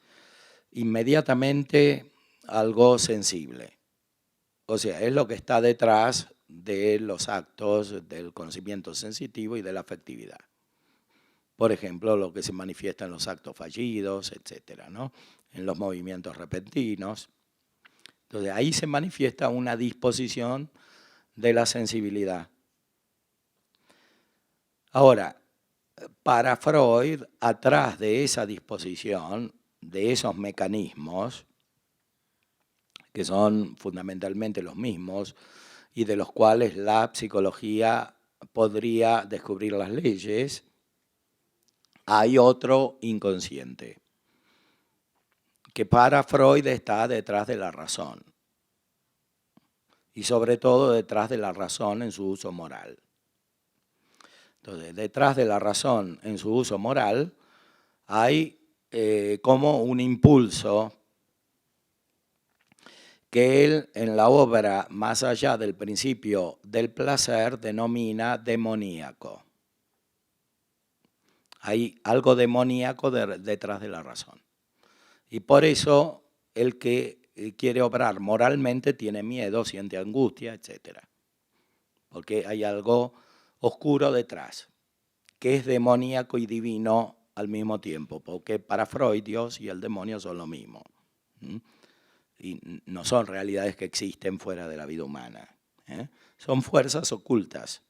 inmediatamente algo sensible. O sea, es lo que está detrás de los actos del conocimiento sensitivo y de la afectividad. Por ejemplo, lo que se manifiesta en los actos fallidos, etcétera, ¿no?, en los movimientos repentinos. Entonces, ahí se manifiesta una disposición de la sensibilidad. Ahora, para Freud, atrás de esa disposición, de esos mecanismos, que son fundamentalmente los mismos y de los cuales la psicología podría descubrir las leyes, hay otro inconsciente, que para Freud está detrás de la razón, y sobre todo detrás de la razón en su uso moral. Entonces, detrás de la razón en su uso moral hay como un impulso que él en la obra Más allá del principio del placer denomina demoníaco. Hay algo demoníaco detrás de la razón. Y por eso el que quiere obrar moralmente tiene miedo, siente angustia, etc. Porque hay algo oscuro detrás, que es demoníaco y divino al mismo tiempo, porque para Freud Dios y el demonio son lo mismo. Y no son realidades que existen fuera de la vida humana. Son fuerzas ocultas.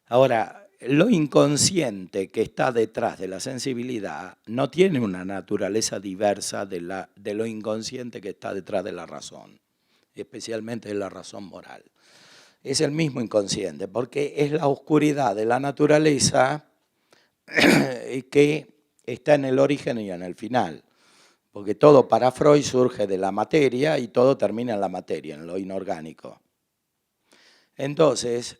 Ahora, lo inconsciente que está detrás de la sensibilidad no tiene una naturaleza diversa de lo inconsciente que está detrás de la razón, especialmente de la razón moral. Es el mismo inconsciente, porque es la oscuridad de la naturaleza que está en el origen y en el final. Porque todo para Freud surge de la materia y todo termina en la materia, en lo inorgánico. Entonces,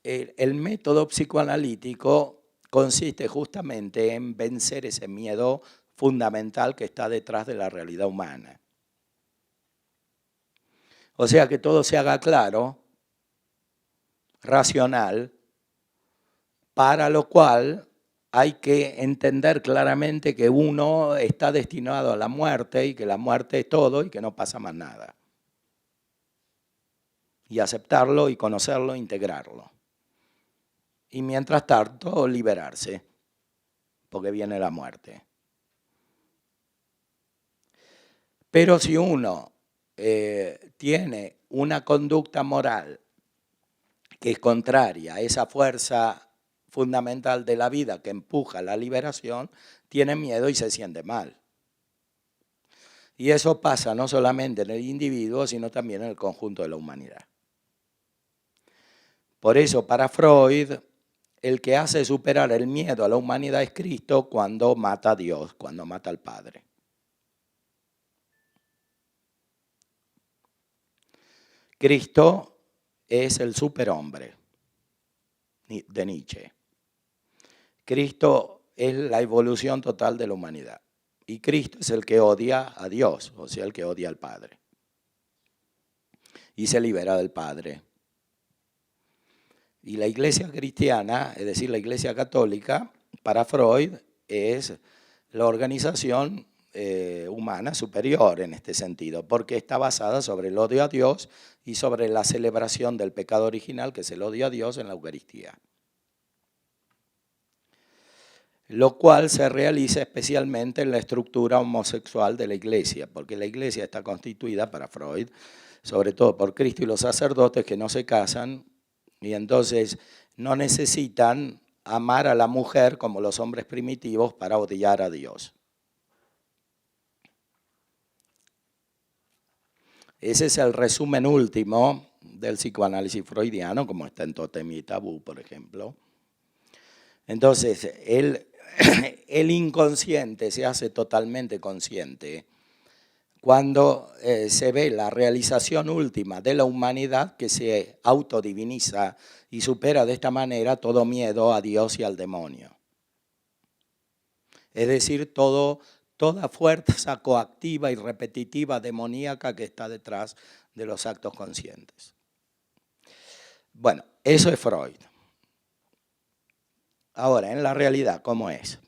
el método psicoanalítico consiste justamente en vencer ese miedo fundamental que está detrás de la realidad humana. O sea, que todo se haga claro, racional, para lo cual hay que entender claramente que uno está destinado a la muerte y que la muerte es todo y que no pasa más nada. Y aceptarlo y conocerlo, integrarlo. Y mientras tanto, liberarse, porque viene la muerte. Pero si uno tiene una conducta moral que es contraria a esa fuerza fundamental de la vida que empuja a la liberación, tiene miedo y se siente mal. Y eso pasa no solamente en el individuo, sino también en el conjunto de la humanidad. Por eso, para Freud, el que hace superar el miedo a la humanidad es Cristo cuando mata a Dios, cuando mata al Padre. Cristo es el superhombre de Nietzsche. Cristo es la evolución total de la humanidad. Y Cristo es el que odia a Dios, o sea, el que odia al Padre. Y se libera del Padre. Y la Iglesia cristiana, es decir, la Iglesia católica, para Freud es la organización humana superior en este sentido, porque está basada sobre el odio a Dios y sobre la celebración del pecado original, que es el odio a Dios en la Eucaristía. Lo cual se realiza especialmente en la estructura homosexual de la Iglesia, porque la Iglesia está constituida, para Freud, sobre todo por Cristo y los sacerdotes que no se casan, y entonces no necesitan amar a la mujer como los hombres primitivos para odiar a Dios. Ese es el resumen último del psicoanálisis freudiano, como está en Tótem y Tabú, por ejemplo. Entonces, el inconsciente se hace totalmente consciente cuando se ve la realización última de la humanidad que se autodiviniza y supera de esta manera todo miedo a Dios y al demonio. Es decir, toda fuerza coactiva y repetitiva demoníaca que está detrás de los actos conscientes. Bueno, eso es Freud. Ahora, en la realidad, ¿cómo es?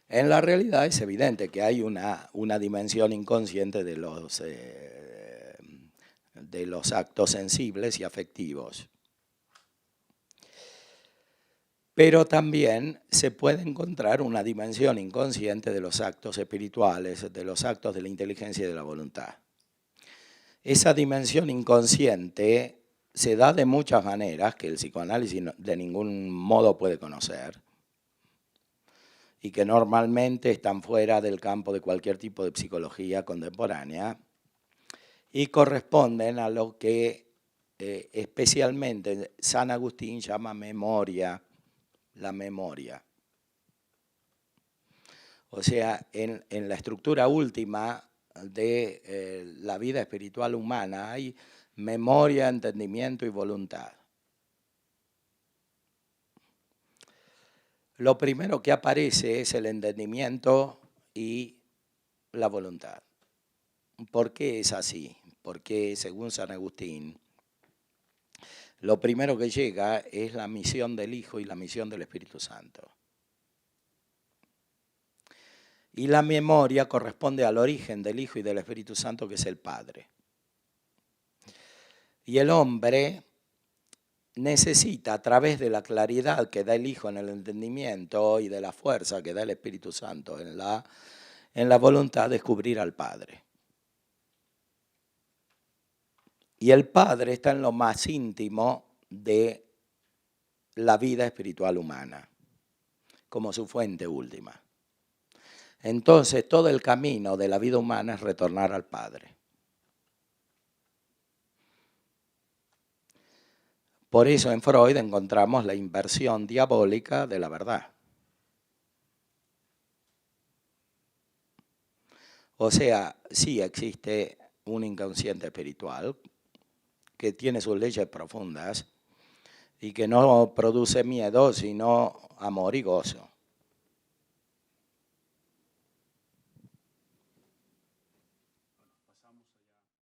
En la realidad es evidente que hay una dimensión inconsciente de los actos sensibles y afectivos. Pero también se puede encontrar una dimensión inconsciente de los actos espirituales, de los actos de la inteligencia y de la voluntad. Esa dimensión inconsciente se da de muchas maneras que el psicoanálisis de ningún modo puede conocer y que normalmente están fuera del campo de cualquier tipo de psicología contemporánea y corresponden a lo que especialmente San Agustín llama memoria, la memoria. O sea, en la estructura última de la vida espiritual humana hay memoria, entendimiento y voluntad. Lo primero que aparece es el entendimiento y la voluntad. ¿Por qué es así? Porque según San Agustín, lo primero que llega es la misión del Hijo y la misión del Espíritu Santo. Y la memoria corresponde al origen del Hijo y del Espíritu Santo, que es el Padre. Y el hombre necesita, a través de la claridad que da el Hijo en el entendimiento y de la fuerza que da el Espíritu Santo en la voluntad, descubrir al Padre. Y el Padre está en lo más íntimo de la vida espiritual humana, como su fuente última. Entonces, todo el camino de la vida humana es retornar al Padre. Por eso en Freud encontramos la inversión diabólica de la verdad. O sea, sí existe un inconsciente espiritual que tiene sus leyes profundas y que no produce miedo, sino amor y gozo.